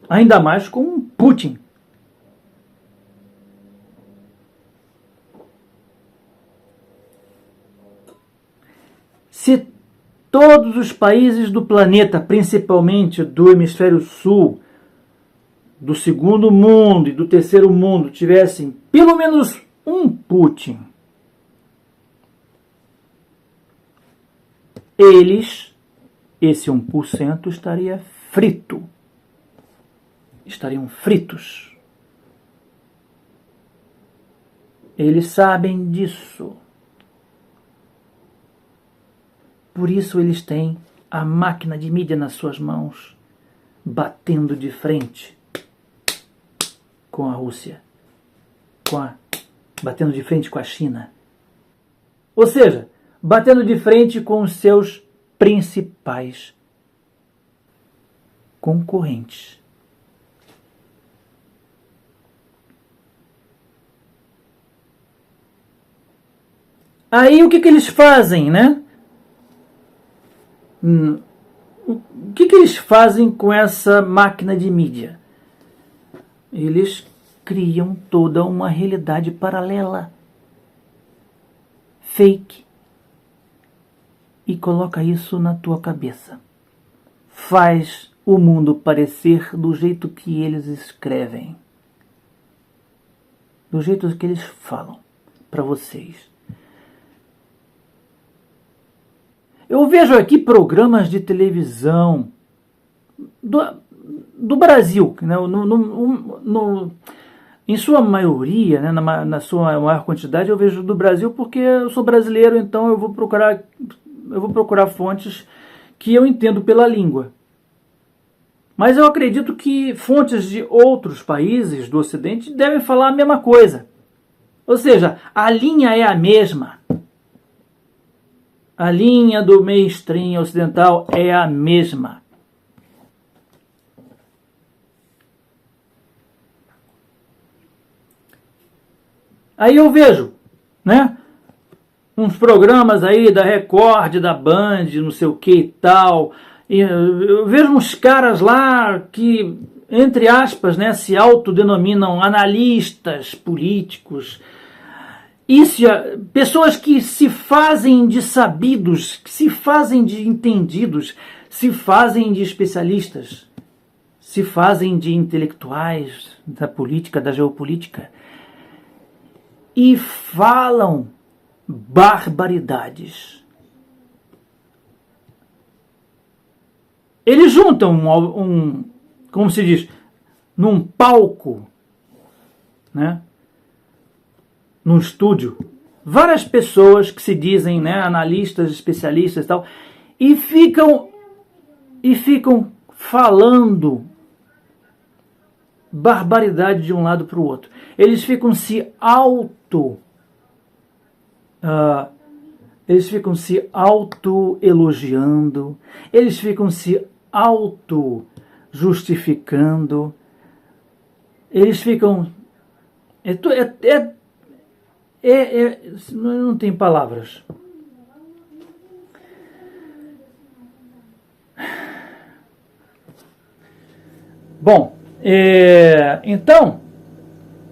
Ainda mais com Putin. Se todos os países do planeta, principalmente do hemisfério sul, do segundo mundo e do terceiro mundo, tivessem pelo menos um Putin, esse 1%, estaria frito. Estariam fritos. Eles sabem disso. Por isso eles têm a máquina de mídia nas suas mãos, batendo de frente com a Rússia, batendo de frente com a China. Ou seja, batendo de frente com os seus principais concorrentes. Aí o que eles fazem, né? O que eles fazem com essa máquina de mídia? Eles criam toda uma realidade paralela, fake, e coloca isso na tua cabeça. Faz o mundo parecer do jeito que eles escrevem. do jeito que eles falam para vocês. Eu vejo aqui programas de televisão do Brasil, né, em sua maioria, né, na sua maior quantidade, eu vejo do Brasil porque eu sou brasileiro, então eu vou procurar fontes que eu entendo pela língua. Mas eu acredito que fontes de outros países do Ocidente devem falar a mesma coisa. Ou seja, a linha é a mesma. A linha do mainstream ocidental é a mesma. Aí eu vejo, né, uns programas aí da Record, da Band, não sei o que e tal. E eu vejo uns caras lá que, entre aspas, né, se autodenominam analistas políticos. Isso, pessoas que se fazem de sabidos, que se fazem de entendidos, se fazem de especialistas, se fazem de intelectuais da política, da geopolítica. E falam barbaridades. Eles juntam como se diz, num palco, né, num estúdio, várias pessoas que se dizem, né, analistas, especialistas e tal, e ficam falando barbaridade de um lado para o outro. Eles ficam se auto-elogiando, eles ficam se auto-justificando, eles ficam... não tem palavras. Bom, então,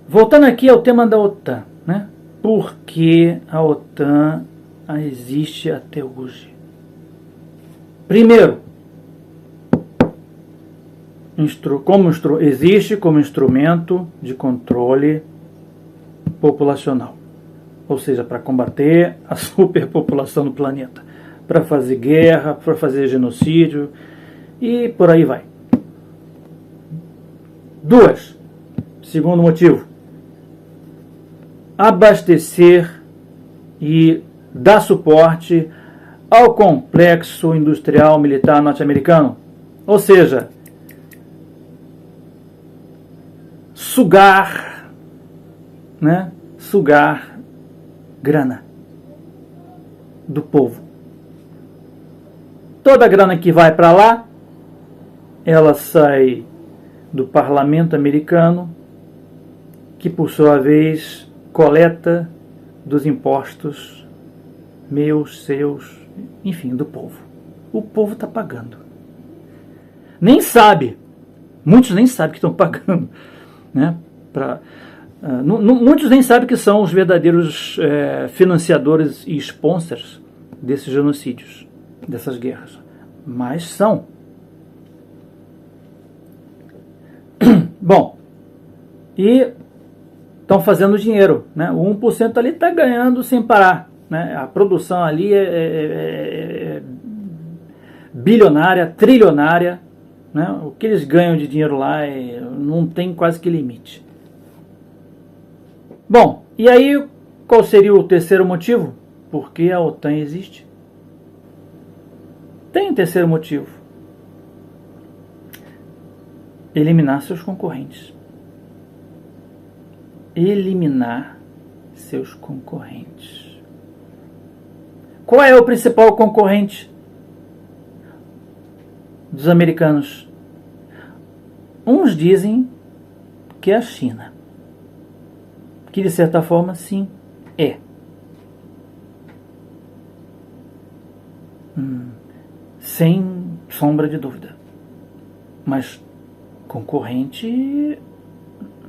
voltando aqui ao tema da OTAN, né? Por que a OTAN existe até hoje? Primeiro, existe como instrumento de controle populacional, ou seja, para combater a superpopulação do planeta, para fazer guerra, para fazer genocídio e por aí vai. Segundo motivo, abastecer e dar suporte ao complexo industrial militar norte-americano, ou seja, sugar grana do povo. Toda a grana que vai para lá, ela sai do parlamento americano, que por sua vez coleta dos impostos meus, seus, enfim, do povo. O povo está pagando. Muitos nem sabem que estão pagando, né? Muitos nem sabem que são os verdadeiros financiadores e sponsors desses genocídios, dessas guerras, mas são. Bom, e estão fazendo dinheiro, né? O 1% ali está ganhando sem parar, né? A produção ali é bilionária, trilionária, né? O que eles ganham de dinheiro lá não tem quase que limite. Bom, e aí qual seria o terceiro motivo? Por que a OTAN existe? Tem um terceiro motivo. Eliminar seus concorrentes. Eliminar seus concorrentes. Qual é o principal concorrente dos americanos? Uns dizem que é a China, que de certa forma sim é. Sem sombra de dúvida. Mas concorrente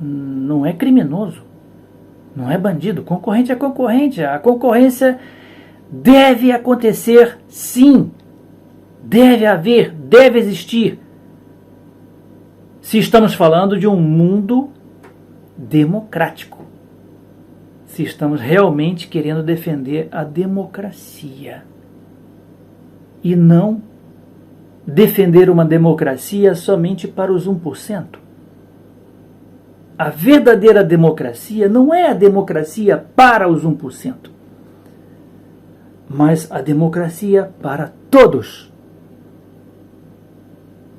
não é criminoso, não é bandido. Concorrente é concorrente. A concorrência deve acontecer, sim. Deve haver, deve existir. Se estamos falando de um mundo democrático. se estamos realmente querendo defender a democracia e não defender uma democracia somente para os 1%. A verdadeira democracia não é a democracia para os 1%, mas a democracia para todos.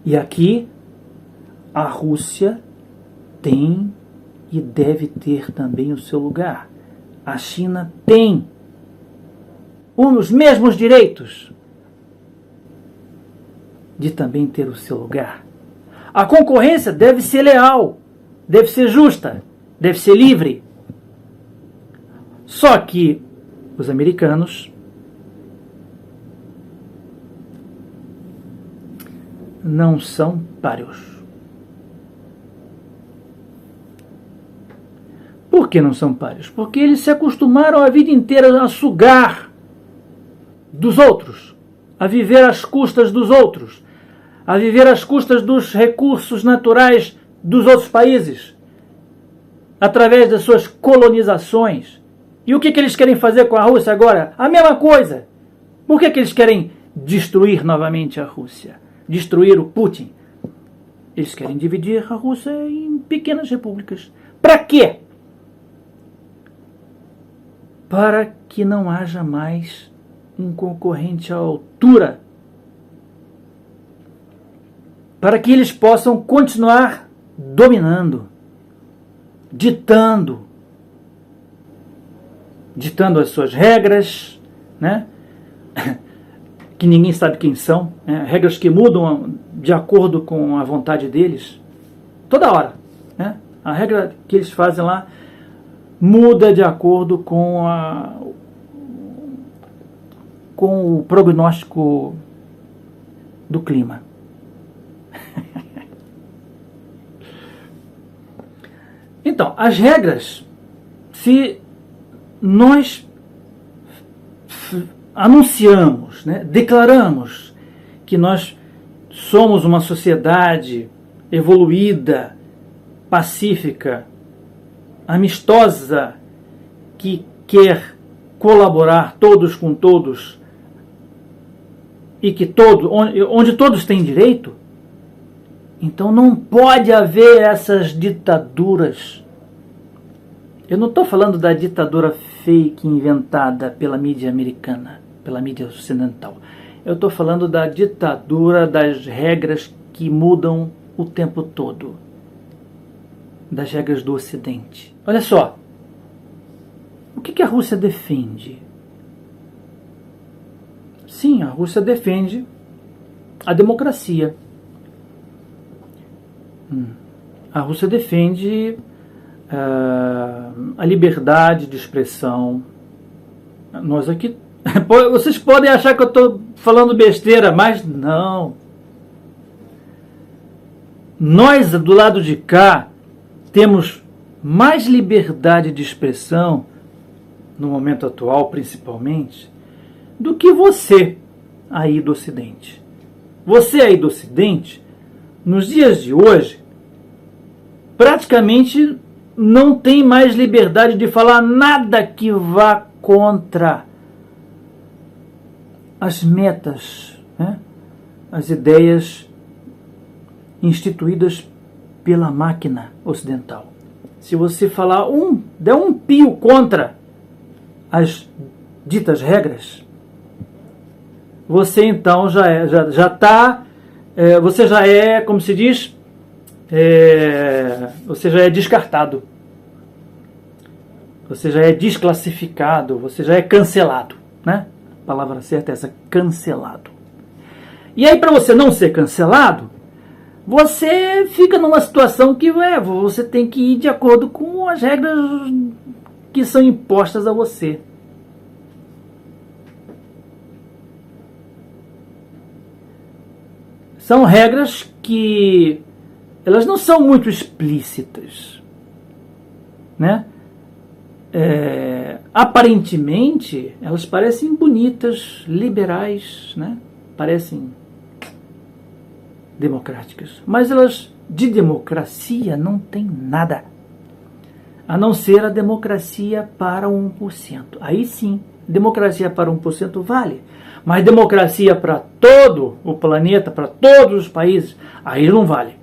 E aqui a Rússia tem e deve ter também o seu lugar. A China tem os mesmos direitos de também ter o seu lugar. A concorrência deve ser leal, deve ser justa, deve ser livre. Só que os americanos não são páreos. Por que não são páreos? Porque eles se acostumaram a vida inteira a sugar dos outros, a viver às custas dos outros, a viver às custas dos recursos naturais dos outros países, através das suas colonizações. E o que eles querem fazer com a Rússia agora? A mesma coisa. Por que eles querem destruir novamente a Rússia? Destruir o Putin? Eles querem dividir a Rússia em pequenas repúblicas. Para quê? Para que não haja mais um concorrente à altura, para que eles possam continuar dominando, ditando as suas regras, né? Que ninguém sabe quem são, né? Regras que mudam de acordo com a vontade deles, toda hora, né? A regra que eles fazem lá muda de acordo com o prognóstico do clima. Então, as regras, se nós anunciamos, né, declaramos que nós somos uma sociedade evoluída, pacífica, amistosa, que quer colaborar todos com todos e que onde todos têm direito, então não pode haver essas ditaduras. Eu não estou falando da ditadura fake inventada pela mídia americana, pela mídia ocidental. Eu estou falando da ditadura das regras que mudam o tempo todo, das regras do Ocidente. Olha só, o que a Rússia defende? Sim, a Rússia defende a democracia. A Rússia defende a liberdade de expressão. Nós aqui, vocês podem achar que eu estou falando besteira, mas não. Nós, do lado de cá, temos mais liberdade de expressão, no momento atual principalmente, do que você aí do Ocidente. Você aí do Ocidente, nos dias de hoje, praticamente não tem mais liberdade de falar nada que vá contra as metas, né? As ideias instituídas pela máquina ocidental. Se você falar der um pio contra as ditas regras, você então você já é, como se diz, você já é descartado, você já é desclassificado, você já é cancelado, né? A palavra certa é essa, cancelado. E aí, para você não ser cancelado, você fica numa situação que você tem que ir de acordo com as regras que são impostas a você. São regras que elas não são muito explícitas, né? Aparentemente, elas parecem bonitas, liberais, né? Parecem democráticas, mas elas de democracia não tem nada. a não ser a democracia para 1%. Aí sim, democracia para 1% vale. Mas democracia para todo o planeta, para todos os países, aí não vale.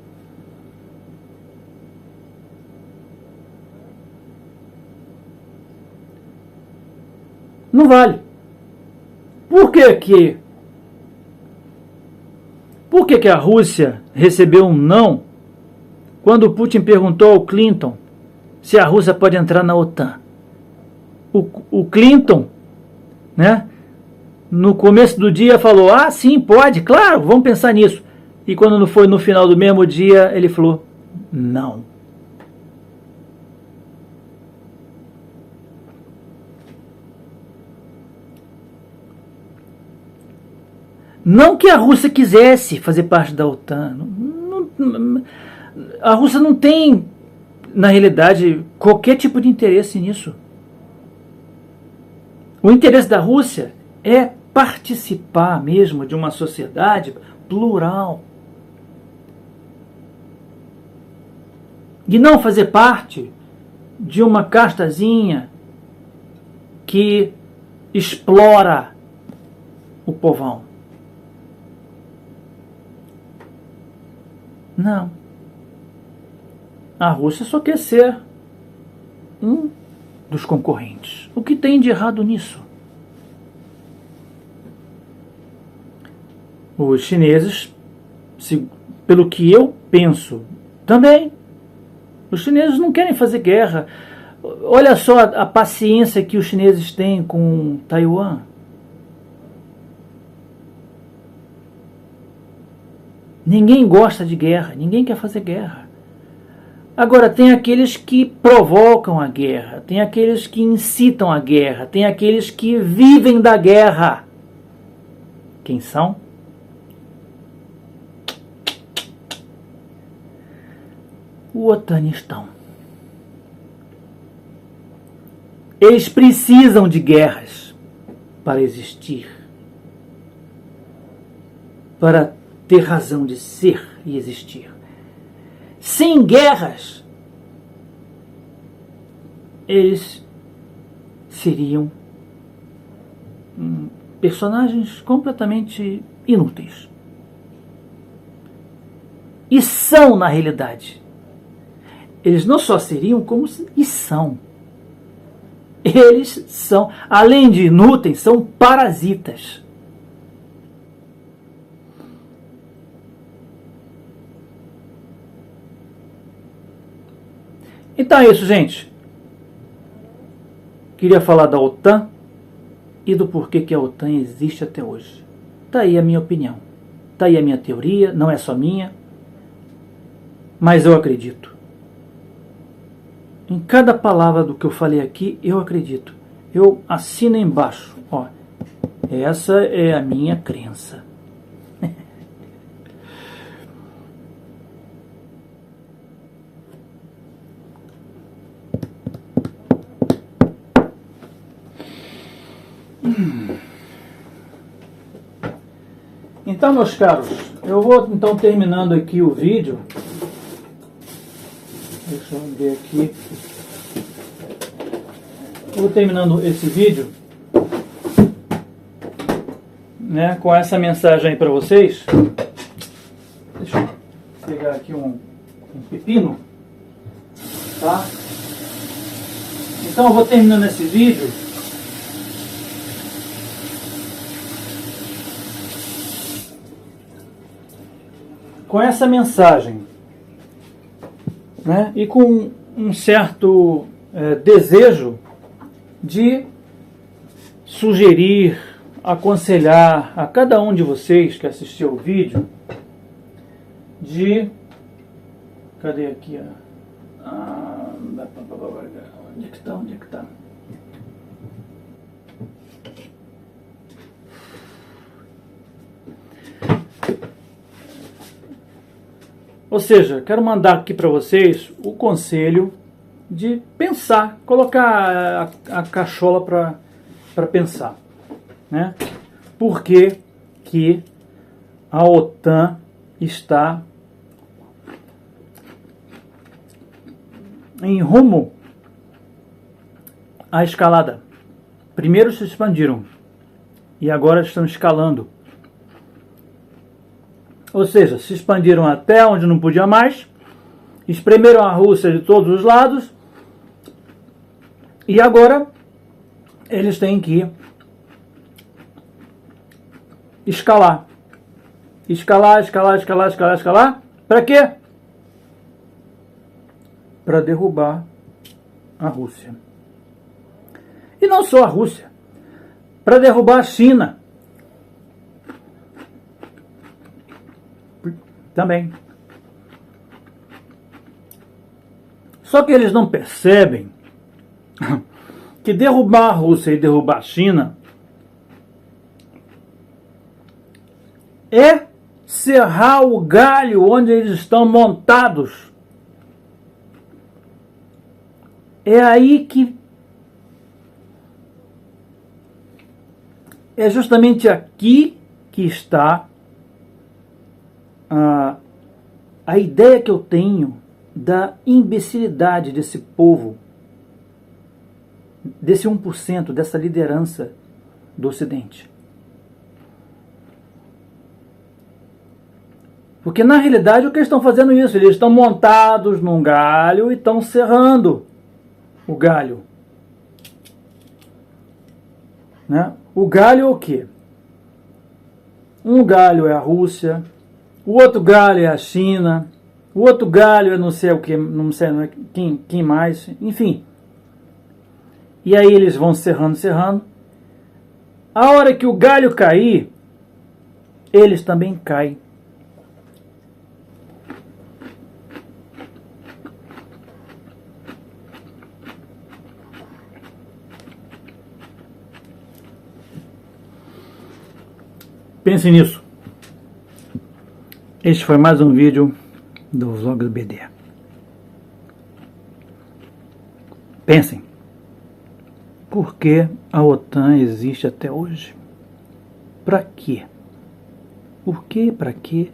Não vale. Por que a Rússia recebeu um não quando o Putin perguntou ao Clinton se a Rússia pode entrar na OTAN? O Clinton, né, no começo do dia falou, sim, pode, claro, vamos pensar nisso. E quando foi no final do mesmo dia, ele falou, não. Não que a Rússia quisesse fazer parte da OTAN. A Rússia não tem, na realidade, qualquer tipo de interesse nisso. O interesse da Rússia é participar mesmo de uma sociedade plural. E não fazer parte de uma castazinha que explora o povão. Não. A Rússia só quer ser um dos concorrentes. O que tem de errado nisso? Os chineses, pelo que eu penso, também. Os chineses não querem fazer guerra. Olha só a paciência que os chineses têm com Taiwan. Ninguém gosta de guerra, ninguém quer fazer guerra. Agora, tem aqueles que provocam a guerra, tem aqueles que incitam a guerra, tem aqueles que vivem da guerra. Quem são? O Otanistão. Eles precisam de guerras para existir, para ter razão de ser e existir. Sem guerras, eles seriam personagens completamente inúteis. E são, na realidade. Eles não só seriam, como e são. Eles são, além de inúteis, são parasitas. Então é isso, gente. Queria falar da OTAN e do porquê que a OTAN existe até hoje. Está aí a minha opinião. Está aí a minha teoria, não é só minha, mas eu acredito. Em cada palavra do que eu falei aqui, eu acredito. Eu assino embaixo. Ó, essa é a minha crença. Então, meus caros, eu vou então terminando aqui o vídeo. Deixa eu ver aqui. Eu vou terminando esse vídeo, né, com essa mensagem aí para vocês. Deixa eu pegar aqui um pepino, tá? Então eu vou terminando esse vídeo com essa mensagem, né? E com um certo desejo de sugerir, aconselhar a cada um de vocês que assistiu o vídeo de... Cadê aqui? Onde é que está? Onde é que está? Ou seja, quero mandar aqui para vocês o conselho de pensar, colocar a cachola para pensar, né? Por que que a OTAN está em rumo a escalada. Primeiro se expandiram e agora estão escalando. Ou seja, se expandiram até onde não podia mais, espremeram a Rússia de todos os lados e agora eles têm que escalar. Escalar. Para quê? Para derrubar a Rússia. E não só a Rússia, para derrubar a China. Também. Só que eles não percebem que derrubar a Rússia e derrubar a China é serrar o galho onde eles estão montados. É aí que é justamente aqui que está a ideia que eu tenho da imbecilidade desse povo, desse 1%, dessa liderança do Ocidente. Porque na realidade o que eles estão fazendo isso? Eles estão montados num galho e estão serrando o galho. Né? O galho é o quê? Um galho é a Rússia, o outro galho é a China, o outro galho é não sei o que, não sei quem mais, enfim. E aí eles vão serrando. A hora que o galho cair, eles também caem. Pense nisso. Este foi mais um vídeo do Vlog do BD. Pensem. Por que a OTAN existe até hoje? Para quê? Por quê? Para quê?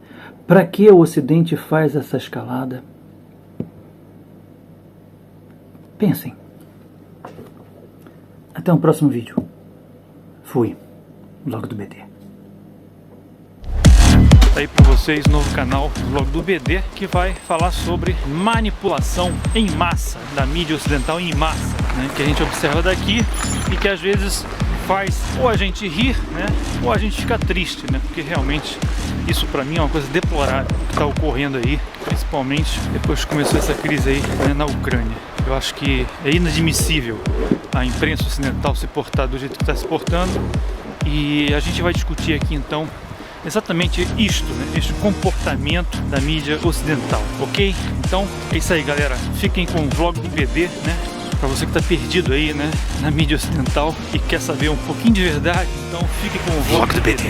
Para que o Ocidente faz essa escalada? Pensem. Até um próximo vídeo. Fui. Vlog do BD. Aí para vocês, novo canal Vlog do BD, que vai falar sobre manipulação em massa, da mídia ocidental em massa, né? Que a gente observa daqui e que às vezes faz ou a gente rir, né? Ou a gente fica triste, né? Porque realmente isso para mim é uma coisa deplorável que está ocorrendo aí, principalmente depois que começou essa crise aí, né, na Ucrânia. Eu acho que é inadmissível a imprensa ocidental se portar do jeito que está se portando, e a gente vai discutir aqui então exatamente isto, né? Este comportamento da mídia ocidental, ok? Então é isso aí, galera. Fiquem com o Vlog do BD, né? Para você que está perdido aí, né, na mídia ocidental e quer saber um pouquinho de verdade, então fique com o Vlog do BD.